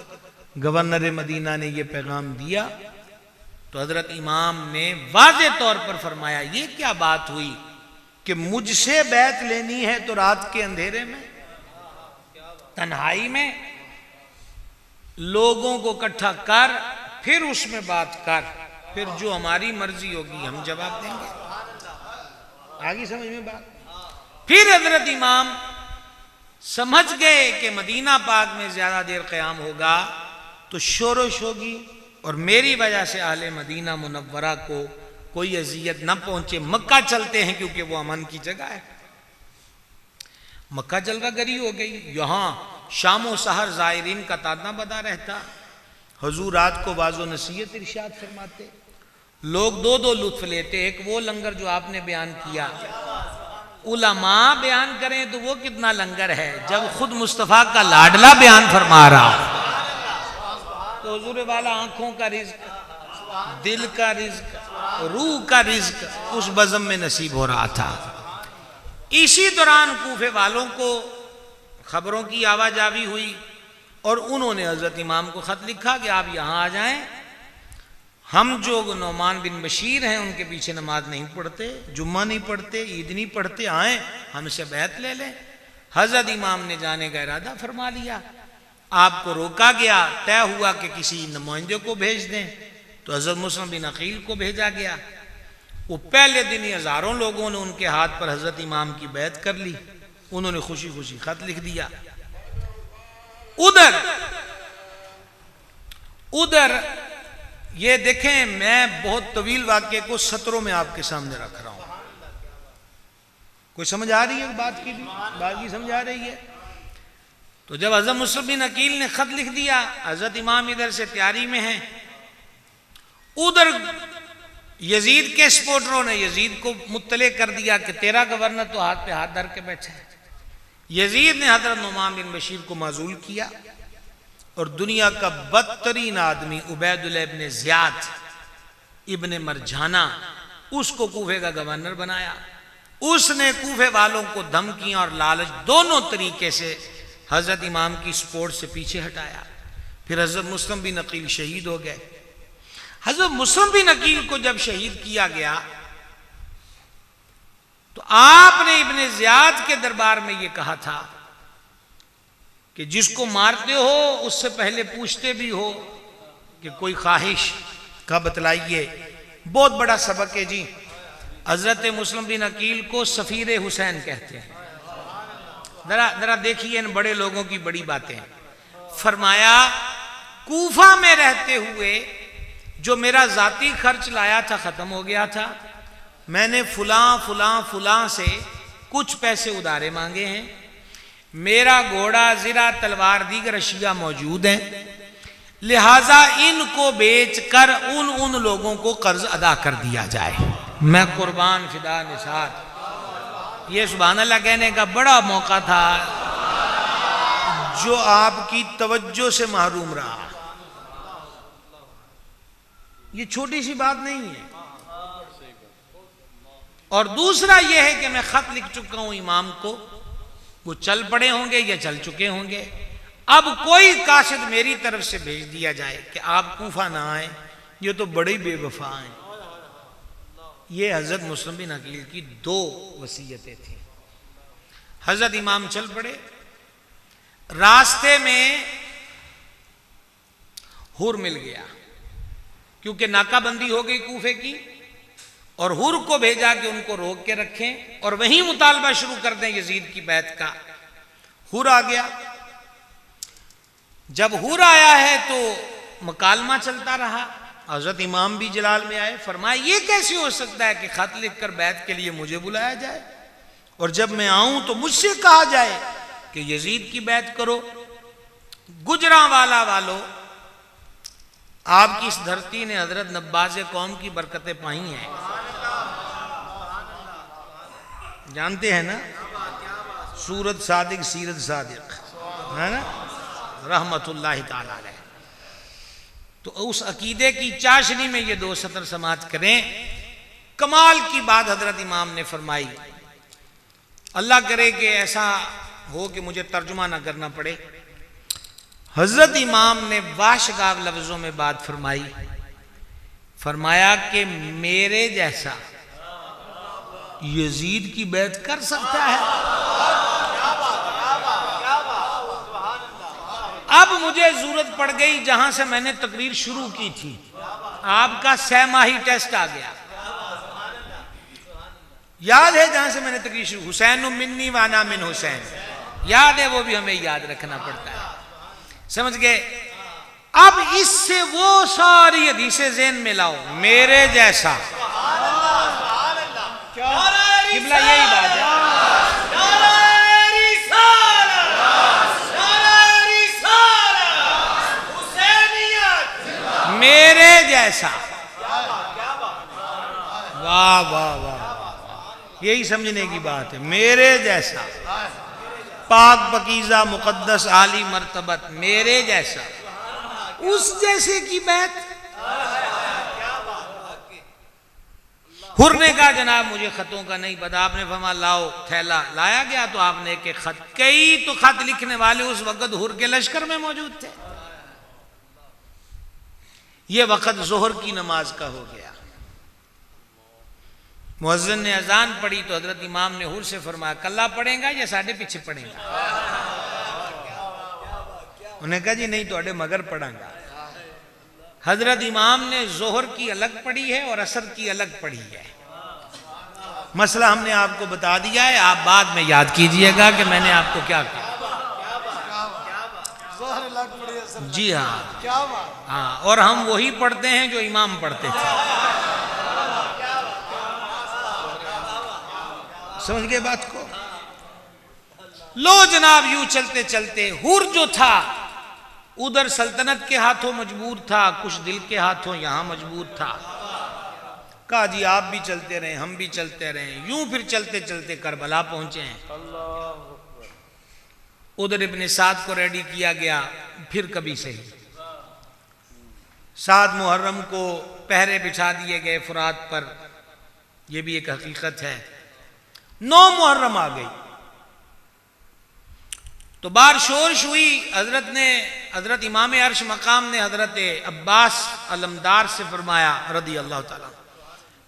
गवर्नर मदीना ने यह पैगाम दिया तो हजरत इमाम ने वाज़े तौर पर फरमाया, ये क्या बात हुई कि मुझसे बैत लेनी है तो रात के अंधेरे में, तन्हाई में, लोगों को इकट्ठा कर, फिर उसमें बात कर, फिर जो हमारी मर्जी होगी हम जवाब देंगे। आगे समझ में बात। फिर हजरत इमाम समझ गए कि मदीना पाक में ज्यादा देर क़याम होगा तो शोरश होगी और मेरी वजह से अहले मदीना मुनव्वरा को कोई अजियत न पहुंचे। मक्का चलते हैं क्योंकि वो अमन की जगह है। मक्का जलवा गरी हो गई। यहां शामो सहर जायरीन का ताना बदा रहता। हुजूर रात को वाज़ो नसीहत इरशाद फरमाते। लोग 2-2 लुत्फ लेते। एक वो लंगर जो आपने बयान किया, उलमा बयान करें तो वो कितना लंगर है जब खुद मुस्तफ़ा का लाडला बयान फरमा रहा हो। तो हुजूर वाला आंखों का रिज्क, दिल का रिज्क, रूह का रिज्क उस बज़म में नसीब हो रहा था। इसी दौरान कूफे वालों को खबरों की आवाजावी हुई और उन्होंने हजरत इमाम को खत लिखा कि आप यहाँ आ जाएं, हम जो नौमान बिन बशीर हैं उनके पीछे नमाज नहीं पढ़ते, जुम्मा नहीं पढ़ते, ईद नहीं पढ़ते, आए हमसे बैत ले लें। हजरत इमाम ने जाने का इरादा फरमा लिया। आपको रोका गया, तय हुआ कि किसी नुमाइंदे को भेज दें, तो हजरत मुस्लिम बिन अकील को भेजा गया। वो पहले दिन ही हजारों लोगों ने उनके हाथ पर हजरत इमाम की बैत कर ली। उन्होंने खुशी खुशी खत लिख दिया। उधर ये देखें, मैं बहुत तवील वाक्य को सत्रों में आपके सामने रख रहा हूं। कोई समझ आ रही है बात की? बात की समझ आ रही है? तो जब हजरत मुस्लिम बिन अकील ने खत लिख दिया, हजरत इमाम इधर से तैयारी में है, उधर यजीद के सपोर्टरों ने यजीद को मुत्तले कर दिया कि तेरा गवर्नर तो हाथ पे हाथ धर के बैठा है। यजीद ने हजरत नुमान बिन बशीर को माजूल किया और दुनिया का बदतरीन आदमी उबैदुल्लाह इब्ने ज़ियाद इब्ने मरजाना उसको कूफे का गवर्नर बनाया। उसने कूफे वालों को धमकियां और लालच दोनों तरीके से हजरत इमाम की सपोर्ट से पीछे हटाया। फिर हजरत मुस्लिम बिन अकील शहीद हो गए। हजरत मुस्लिम बिन अकील को जब शहीद किया गया तो आपने इब्ने ज़ियाद के दरबार में यह कहा था कि जिसको मारते हो उससे पहले पूछते भी हो कि कोई ख्वाहिश का बतलाइए। बहुत बड़ा सबक है जी। हजरत मुस्लिम बिन अकील को सफीर हुसैन कहते हैं। जरा देखिए इन बड़े लोगों की बड़ी बातें। फरमाया कूफा में रहते हुए जो मेरा जाती खर्च लाया था खत्म हो गया था, मैंने फुलां फुलां फुलां से कुछ पैसे उधारे मांगे हैं, मेरा घोड़ा ज़िरा तलवार दीगर अशिया मौजूद हैं, लिहाजा इनको बेचकर उन लोगों को कर्ज अदा कर दिया जाए। मैं कुर्बान फिदा निसार, ये सुभान अल्लाह कहने का बड़ा मौका था जो आपकी तवज्जो से महरूम रहा। ये छोटी सी बात नहीं है। और दूसरा यह है कि मैं खत लिख चुका हूं इमाम को, वो चल पड़े होंगे या चल चुके होंगे। अब कोई काशिद मेरी तरफ से भेज दिया जाए कि आप कूफा ना आए, ये तो बड़े बेवफा हैं। ये हजरत मुस्लिम बिन अकील की 2 वसीयतें थी। हजरत इमाम चल पड़े, रास्ते में हुर मिल गया क्योंकि नाकाबंदी हो गई कूफे की, और हुर को भेजा कि उनको रोक के रखें और वहीं मुतालबा शुरू कर दें यजीद की बैत का। हुर आ गया। जब हुर आया है तो मकालमा चलता रहा। हजरत इमाम भी जलाल में आए, फरमाया ये कैसे हो सकता है कि खत लिखकर बैत के लिए मुझे बुलाया जाए और जब मैं आऊं तो मुझसे कहा जाए कि यजीद की बैत करो। गुजरांवाला वालों, आपकी इस धरती ने हजरत नब्बाज कौम की बरकतें पाई हैं, जानते हैं ना, सूरत सादिक सीरत सादिक है ना, रहमतुल्लाहि ताला अलैह। तो उस अकीदे की चाशनी में ये 2 सतर समाज करें। कमाल की बात हजरत इमाम ने फरमाई, अल्लाह करे कि ऐसा हो कि मुझे तर्जुमा ना करना पड़े। हजरत इमाम ने वाशगाब लफ्जों में बात फरमाई, फरमाया कि मेरे जैसा यजीद की बैत कर सकता है। अब मुझे जरूरत पड़ गई, जहां से मैंने तकरीर शुरू की थी, आपका 6 माही टेस्ट आ गया। याद है जहां से मैंने तकरीर शुरू, हुसैन मिन्नी वाना मिन हुसैन, याद है, वो भी हमें याद रखना पड़ता है, समझ गए। अब इससे वो सारी हदीसें ज़हन में लाओ, मेरे जैसा, किबला यही बात है, मेरे जैसा, वाह वाह वाह, यही समझने की बात है। मेरे जैसा पाक पकीज़ा मुकद्दस आली मर्तबत, मेरे जैसा, उस जैसे की बैत। हुर ने कहा जनाब मुझे खतों का नहीं पता। आपने फरमा लाओ थैला, लाया गया तो आपने एक खत, कई तो खत लिखने वाले उस वक्त हुर के लश्कर में मौजूद थे। ये वक्त जोहर की नमाज का हो गया। मुअज्जिन ने अजान पढ़ी तो हजरत इमाम ने हुर से फरमाया कल्ला पढ़ेगा या साढ़े पीछे पढ़ेगा। उन्हें कहा जी नहीं तो मगर पढ़ांगा। हजरत इमाम ने जोहर की अलग पढ़ी है और असर की अलग पढ़ी है। मसला हमने आपको बता दिया है, आप बाद में याद कीजिएगा कि मैंने आपको क्या कहा। जी हाँ, हाँ, और हम वही पढ़ते हैं जो इमाम पढ़ते थे। समझ गए बात को? लो जनाब, यूं चलते चलते हुर जो था उधर सल्तनत के हाथों मजबूर था, कुछ दिल के हाथों यहां मजबूर था। कहा जी आप भी चलते रहे, हम भी चलते रहे। यूं फिर चलते चलते करबला पहुंचे हैं। उधर इब्ने साद को रेडी किया गया, फिर कभी सही 7 मुहर्रम को पहरे बिछा दिए गए फुरात पर, यह भी एक हकीकत है। 9 मुहर्रम आ गई तो बार शोरश हुई। हजरत इमाम अर्श मकाम ने हजरत अब्बास अलमदार से फरमाया रदी अल्लाह ताला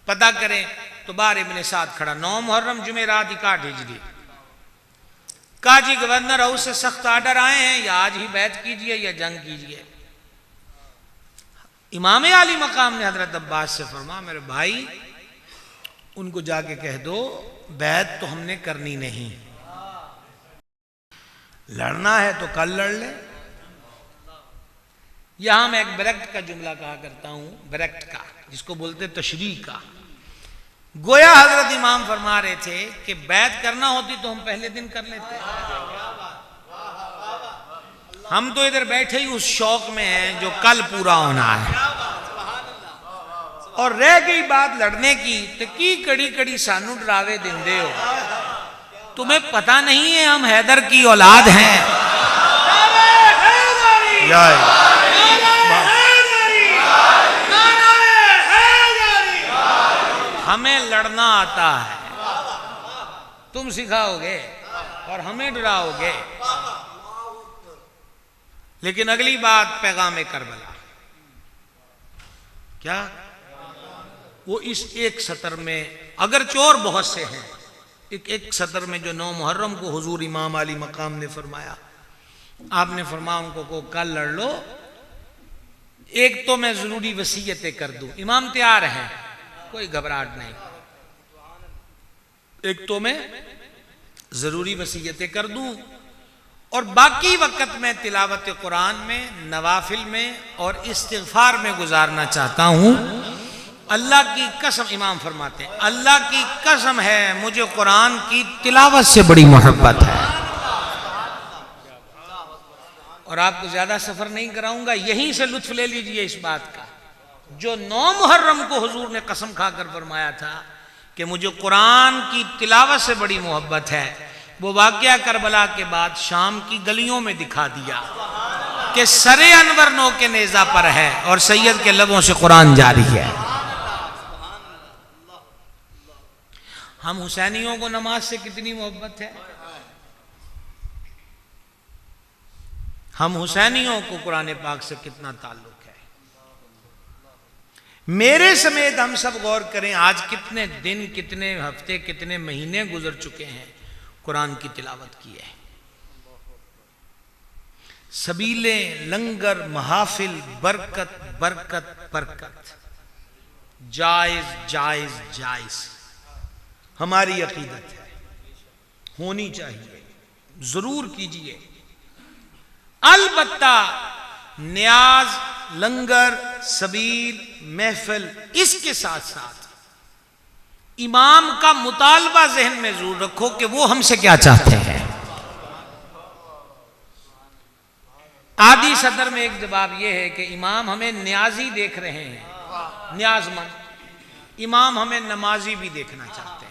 पता करें। तो बार इब्ने साद खड़ा, 9 मुहर्रम जुमेरात 61 हिजरी। काजी गवर्नर हाउस से सख्त आर्डर आए हैं, या आज ही बैत कीजिए या जंग कीजिए। इमाम आली मकाम ने हजरत अब्बास से फरमाया मेरे भाई उनको जाके कह दो बैत तो हमने करनी नहीं, लड़ना है तो कल लड़ ले, यहां मैं एक ब्रैक्ट का जुमला कहा करता हूं, ब्रैक्ट का, जिसको बोलते तशरीह का। गोया हजरत इमाम फरमा रहे थे कि बैत करना होती तो हम पहले दिन कर लेते। हम तो इधर बैठे ही उस शौक में हैं जो कल पूरा होना है, और रह गई बात लड़ने की तो की कड़ी कड़ी सानू डरावे देंदे हो। तुम्हें पता नहीं है हम हैदर की औलाद हैं। हमें लड़ना आता है, तुम सिखाओगे और हमें डराओगे। लेकिन अगली बात पैगाम करबला, क्या वो इस एक सतर में, अगर चोर बहुत से हैं, एक सतर में जो 9 मुहर्रम को हुजूर इमाम अली मकाम ने फरमाया, आपने फरमाया उनको को कल लड़ लो, एक तो मैं जरूरी वसीयतें कर दूं, इमाम तैयार है, कोई घबराहट नहीं, एक तो मैं जरूरी वसीयतें कर दूं और बाकी वक्त में तिलावत कुरान में, नवाफिल में और इस्तिग़फ़ार में गुजारना चाहता हूं। अल्लाह की कसम, इमाम फरमाते हैं, अल्लाह की कसम है मुझे कुरान की तिलावत से बड़ी मोहब्बत है। और आपको ज्यादा सफर नहीं कराऊंगा, यहीं से लुत्फ ले लीजिए इस बात का। जो 9 मुहर्रम को हुजूर ने कसम खाकर फरमाया था कि मुझे कुरान की तिलावत से बड़ी मोहब्बत है, वो वाकया करबला के बाद शाम की गलियों में दिखा दिया कि सरे अनवर नो के नेजा पर है और सैयद के लबों से कुरान जारी है। हम हुसैनियों को नमाज से कितनी मोहब्बत है, हम हुसैनियों को कुरान पाक से कितना ताल्लुक है। मेरे समेत हम सब गौर करें, आज कितने दिन, कितने हफ्ते, कितने महीने गुजर चुके हैं कुरान की तिलावत की है। सबीलें, लंगर, महाफिल, बरकत बरकत बरकत, जायज जायज जायज हमारी अकीदत है, होनी चाहिए, जरूर कीजिए। अलबत्ता न्याज, लंगर, सबील, महफिल, इसके साथ साथ इमाम का मुतालबा जहन में जरूर रखो कि वो हमसे क्या चाहते हैं। आदि सदर में एक जवाब यह है कि इमाम हमें न्याजी देख रहे हैं, न्याजमंद। इमाम हमें नमाजी भी देखना चाहते हैं।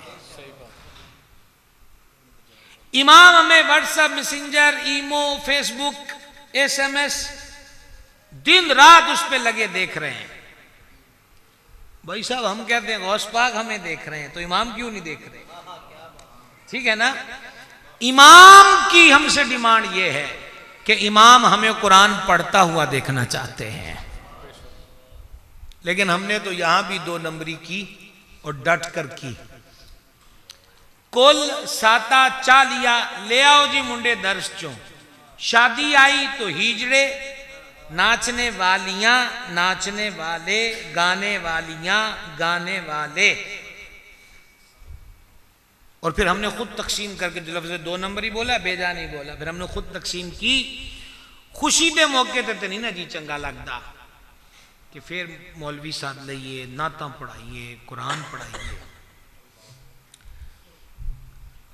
इमाम हमें व्हाट्सएप, मैसेंजर, ईमो, फेसबुक, SMS दिन रात उस पे लगे देख रहे हैं। भाई साहब हम कहते हैं गौस पाक हमें देख रहे हैं, तो इमाम क्यों नहीं देख रहे? ठीक है ना। इमाम की हमसे डिमांड यह है कि इमाम हमें कुरान पढ़ता हुआ देखना चाहते हैं। लेकिन हमने तो यहां भी 2 नंबरी की और डट कर की। कुल साता चा लिया, ले आओ जी मुंडे दर्श चो, शादी आई तो हिजड़े, नाचने वालियां नाचने वाले, गाने वालियां गाने वाले। और फिर हमने खुद तकसीम करके जो लफ्ज़ 2 नंबर ही बोला, बेजा नहीं बोला, फिर हमने खुद तकसीम की। खुशी दे मौके ते नहीं ना जी चंगा लगता कि फिर मौलवी साहब लइए, नाता पढ़ाइए, कुरान पढ़ाइए।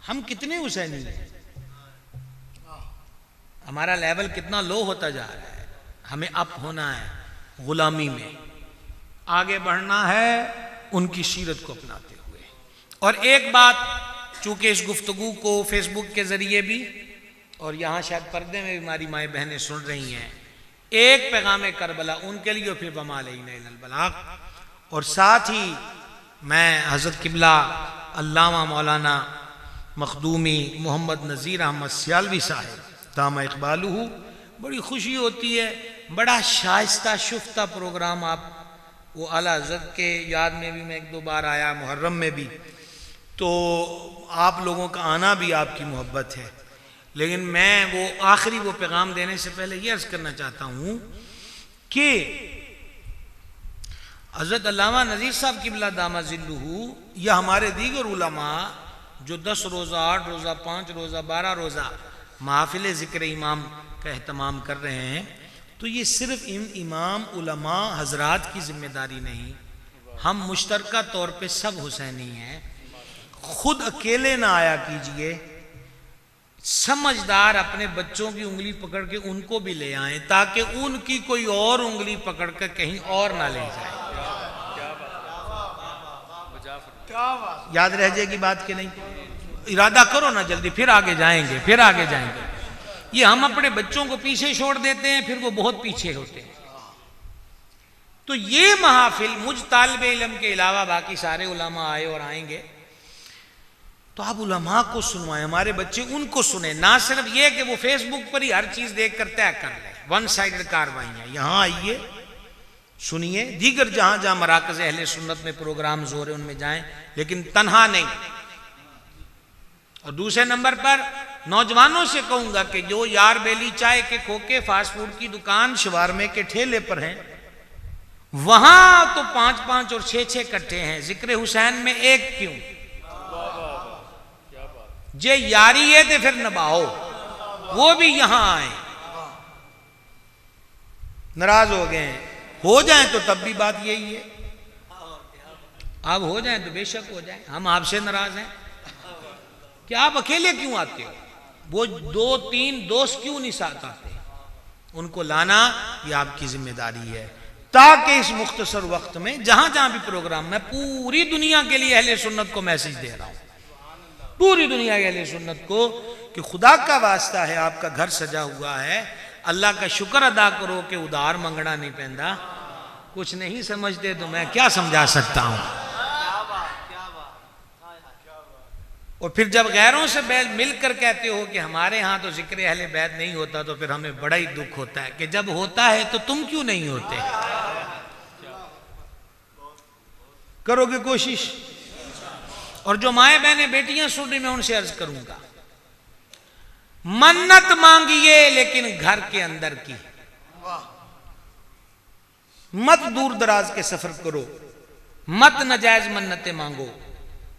हम कितने हुसैनी हैं, हमारा लेवल कितना लो होता जा रहा है। हमें अप होना है, गुलामी में आगे बढ़ना है, उनकी सीरत को अपनाते हुए। और एक बात, चूंकि इस गुफ्तगू को फेसबुक के जरिए भी और यहाँ शायद पर्दे में भी हमारी माएँ बहनें सुन रही हैं, एक पैगाम करबला उनके लिए, फिर बमा अलैहिल बलाग। और साथ ही मैं हज़रत किबला अल्लामा मौलाना मखदूमी मोहम्मद नज़ीर अहमद सियालवी साहब दामा इकबालुहु, बड़ी खुशी होती है, बड़ा शाइस्ता शुफ्ता प्रोग्राम। आप वो आला हज़रत के याद में भी मैं 1-2 बार आया, मुहर्रम में भी, तो आप लोगों का आना भी आपकी मोहब्बत है। लेकिन मैं वो आखिरी वो पैगाम देने से पहले ये अर्ज़ करना चाहता हूँ कि हज़रत अल्लामा नज़ीर साहब किबला दामा ज़िल्लुहु या हमारे दीगर उलमा जो 10 रोज़ा, 8 रोज़ा, 5 रोज़ा, 12 रोज़ा महफिल ज़िक्र इमाम का एहतमाम कर रहे हैं, तो ये सिर्फ इमाम उलमा हजरात की जिम्मेदारी नहीं, हम मुश्तरका तौर पे सब हुसैनी हैं। खुद अकेले ना आया कीजिए, समझदार अपने बच्चों की उंगली पकड़ के उनको भी ले आए, ताकि उनकी कोई और उंगली पकड़ कर कहीं और ना ले जाए। याद रह जाएगी बात कि नहीं? इरादा करो ना जल्दी, फिर आगे जाएंगे, फिर आगे जाएंगे। ये हम अपने बच्चों को पीछे छोड़ देते हैं, फिर वो बहुत पीछे होते हैं। तो ये महफिल मुझ तालिबे इल्म के अलावा बाकी सारे उलमा आए और आएंगे, तो आप उलमा को सुनवाएं, हमारे बच्चे उनको सुने। ना सिर्फ ये कि वो फेसबुक पर ही हर चीज देख कर तय कर ले, वन साइडेड कार्रवाइयां। यहां आइए, सुनिए, दीगर जहां जहां मराकज़ अहले सुन्नत में प्रोग्राम्स हो रहे उनमें जाएं, लेकिन तन्हा नहीं। और दूसरे नंबर पर नौजवानों से कहूंगा कि जो यार बेली चाय के खोके, फास्ट फूड की दुकान, शवारमे के ठेले पर हैं, वहां तो 5-5 और 6-6 इकट्ठे हैं, जिक्र हुसैन में एक क्यों? जे यारी है तो फिर नभाओ, वो भी यहां आए। नाराज हो गए हैं, हो जाए तो तब भी बात यही है, आप हो जाए तो बेशक हो जाए, हम आपसे नाराज हैं कि आप अकेले क्यों आते हो? वो 2-3 दोस्त क्यों नहीं साथ आते? उनको लाना ये आपकी जिम्मेदारी है, ताकि इस मुख्तसर वक्त में जहां जहां भी प्रोग्राम, मैं पूरी दुनिया के लिए अहले सुन्नत को मैसेज दे रहा हूं, पूरी दुनिया के अहले सुन्नत को, कि खुदा का वास्ता है, आपका घर सजा हुआ है, अल्लाह का शुक्र अदा करो कि उधार मंगना नहीं पैंदा। कुछ नहीं समझते तो मैं क्या समझा सकता हूं। और फिर जब गैरों से मिलकर कहते हो कि हमारे यहां तो जिक्र अहले बैत नहीं होता, तो फिर हमें बड़ा ही दुख होता है कि जब होता है तो तुम क्यों नहीं होते? करोगे कोशिश? और जो माए बहनें बेटियां सुन रही, मैं उनसे अर्ज करूंगा, मन्नत मांगिए लेकिन घर के अंदर की, मत दूर दराज के सफर करो, मत नाजायज मन्नतें मांगो।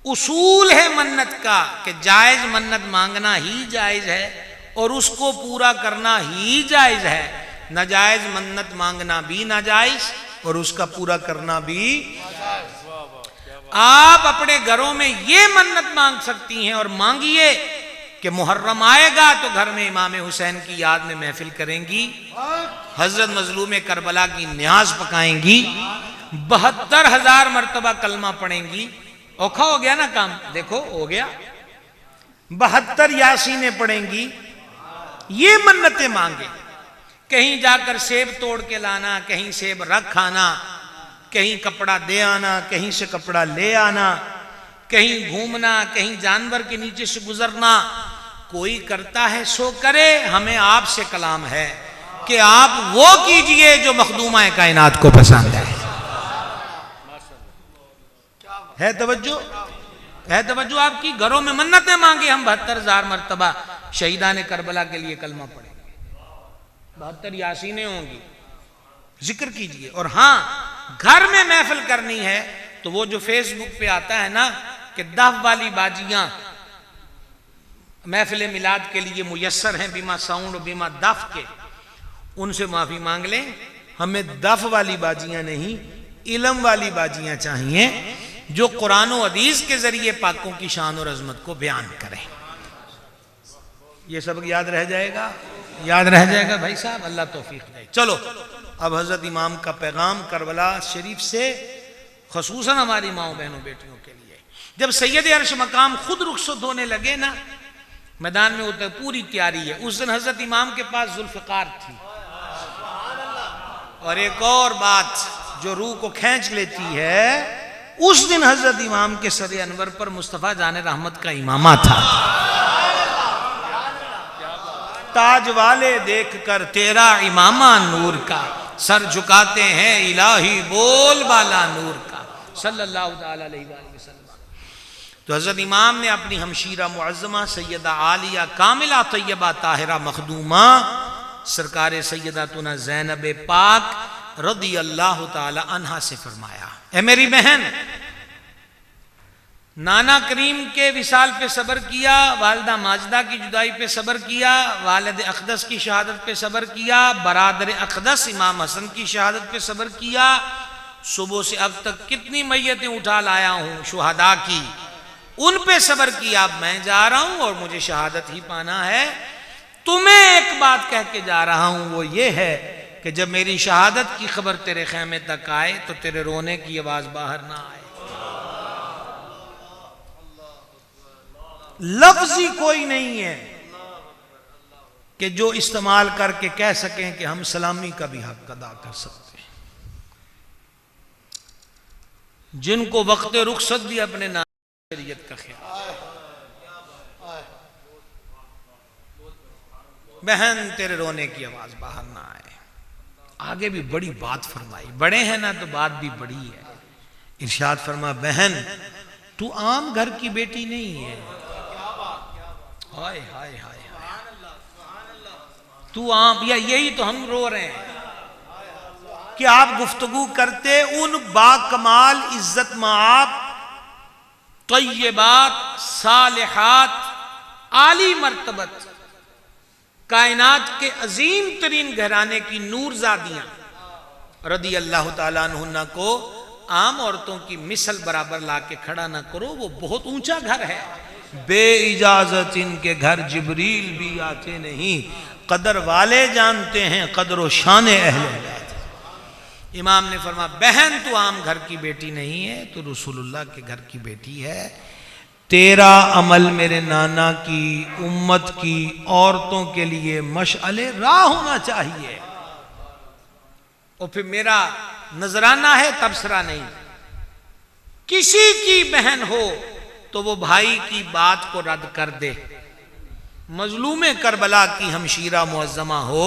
उसूल है मन्नत का कि जायज मन्नत मांगना ही जायज है और उसको पूरा करना ही जायज है, नाजायज मन्नत मांगना भी नाजायज और उसका पूरा करना भी। आप अपने घरों में ये मन्नत मांग सकती हैं और मांगिए कि मुहर्रम आएगा तो घर में इमाम हुसैन की याद में महफिल करेंगी, हजरत मजलूम करबला की न्याज पकाएंगी, 72,000 मरतबा कलमा पढ़ेंगी। औखा हो गया ना काम, देखो हो गया, 72 यासीनें पढ़ेंगी। ये मन्नतें मांगे, कहीं जाकर सेब तोड़ के लाना, कहीं सेब रख आना, कहीं कपड़ा दे आना, कहीं से कपड़ा ले आना, कहीं घूमना, कहीं जानवर के नीचे से गुजरना। कोई करता है सो करे, हमें आपसे कलाम है कि आप वो कीजिए जो मखदूमा कायनात को पसंद है तवज्जो? है तवज्जो आपकी? घरों में मन्नतें मांगे हम, 72,000 मरतबा शहीदान करबला के लिए कलमा पढ़ेंगे, 72 यासीनें होंगी, जिक्र कीजिए। और हां, घर में महफिल करनी है तो वो जो फेसबुक पे आता है ना कि दफ वाली बाजियां महफिल मिलाद के लिए मुयस्सर हैं, बीमा साउंड और बीमा दफ के, उनसे माफी मांग लें। हमें दफ वाली बाजियां नहीं, इल्म वाली बाजियां चाहिए जो कुरान और हदीस के जरिए पाकों की शान और अजमत को बयान करें। ये सबक याद रह जाएगा, याद रह जाएगा भाई साहब, अल्लाह तौफीक दे। चलो अब हजरत इमाम का पैगाम करबला शरीफ से खसूसन हमारी माओ बहनों बेटियों के लिए। जब सैयद अर्श मकाम खुद रुखसत होने लगे ना, मैदान में उतर, पूरी तैयारी है। उस दिन हजरत इमाम के पास जुल्फकार थी। और एक और बात जो रूह को खींच लेती है, उस दिन हजरत इमाम के सर अनवर पर मुस्तफा जाने रहमत का इमामा था। ताज वाले देखकर तेरा इमामा नूर का, सर झुकाते हैं इलाही बोल बाला नूर का, सल्लल्लाहु अलैहि वसल्लम। तो हजरत इमाम ने अपनी हमशीरा मुअज्जमा सैयदा आलिया कामिला तैयबा ताहिरा मखदूमा सरकार सैयदातुना ज़ैनब पाक रदी अल्लाह ताला अन्हा से फरमाया, ए मेरी बहन, नाना करीम के विसाल पे सब्र किया, वालिदा माजिदा की जुदाई पे सब्र किया, वालिद अक़दस की शहादत पे सब्र किया, बरादर अक़दस इमाम हसन की शहादत पे सब्र किया। सुबह से अब तक कितनी मैयतें उठा लाया हूं शुहदा की, उन पे सब्र किया। अब मैं जा रहा हूं और मुझे शहादत ही पाना है। तुम्हें एक बात कह के जा रहा हूं, वो ये है कि जब मेरी शहादत की खबर तेरे खैमे तक आए तो तेरे रोने की आवाज बाहर ना आए। लफ्ज ही कोई नहीं है कि जो इस्तेमाल करके कह सकें कि हम सलामी का भी हक अदा कर सकते हैं। जिनको वक्त रुखसत भी अपने नाम शरीयत का ख्याल, बहन तेरे रोने की आवाज बाहर ना आए। आगे भी बड़ी बात फरमाई, बड़े हैं ना तो बात भी बड़ी है। इरशाद फरमा, बहन तू आम घर की बेटी नहीं है। हाय हाय हाय, तू आम, या यही तो हम रो रहे हैं कि आप गुफ्तगू करते उन बाकमाल इज्जत माब, तय्यबात, सालिहात, आली मर्तबत, कायनात के अजीम तरीन घराने की नूरजादियां रदी अल्लाह ताला अन्हुन्ना को आम औरतों की मिसल बराबर ला के खड़ा ना करो। वो बहुत ऊंचा घर है, बे इजाजत इनके घर जिब्रील भी आते नहीं, कदर वाले जानते हैं कदर शान अहले बैत। इमाम ने फरमा, बहन तू आम घर की बेटी नहीं है, तू रसूलुल्लाह के घर की बेटी है। तेरा अमल मेरे नाना की उम्मत की औरतों के लिए मशअले राह होना चाहिए, और फिर मेरा नजराना है, तबसरा नहीं। किसी की बहन हो तो वो भाई की बात को रद्द कर दे। मजलूम करबला की हमशीरा मुअज्जमा हो,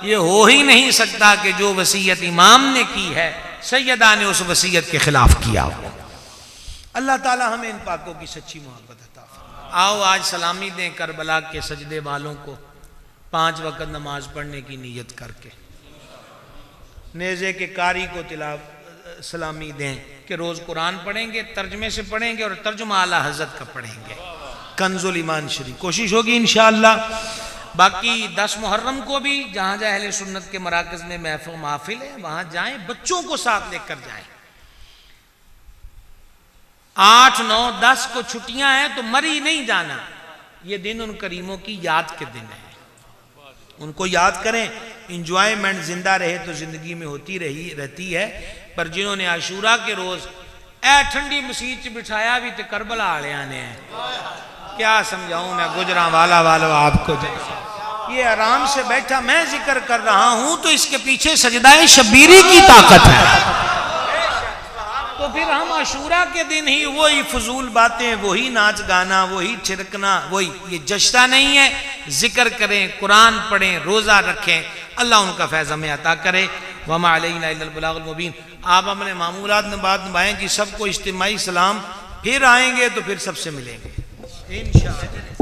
ये हो ही नहीं सकता कि जो वसीयत इमाम ने की है सैयदा ने उस वसीयत के खिलाफ किया हो। अल्लाह ताला हमें इन पाकों की सच्ची मोहब्बत अता फरमाए। आओ आज सलामी दें करबला के सजदे वालों को, 5 वक्त नमाज पढ़ने की नीयत करके। नेज़े के कारी को सलामी दें कि रोज कुरान पढ़ेंगे, तर्जमे से पढ़ेंगे और तर्जुमा आला हज़रत का पढ़ेंगे, कंजुल ईमान शरीफ। कोशिश होगी इंशाअल्लाह। बाकी 10 मुहर्रम को भी जहां जहां अहले सुन्नत के मराकज़ में महफिल है वहां जाएं, बच्चों को साथ लेकर जाएं। 8, 9, 10 को छुट्टियां हैं तो मरी नहीं जाना। ये दिन उन करीमों की याद के दिन है, उनको याद करें। इंजॉयमेंट जिंदा रहे तो जिंदगी में होती रहती है, पर जिन्होंने आशूरा के रोज ठंडी मसीत च बिठाया भी तो करबला आलिया ने है। क्या समझाऊं मैं गुजरा वाला आपको। ये आराम से बैठा मैं जिक्र कर रहा हूं तो इसके पीछे सजदाए शबीरी की ताकत है। तो फिर हम आशूरा के दिन ही वही फजूल बातें, वही नाच गाना, वही छिड़कना, वही, ये जश्ता नहीं है। जिक्र करें, कुरान पढ़ें, रोजा रखें, अल्लाह उनका फैज़ हमें अता करे। वमा अलैना इल्लल बलागुल मुबीन। आप अपने मामूलात में बात निभाएं कि सबको इज्तिमाई सलाम, फिर आएंगे तो फिर सबसे मिलेंगे इंशाअल्लाह।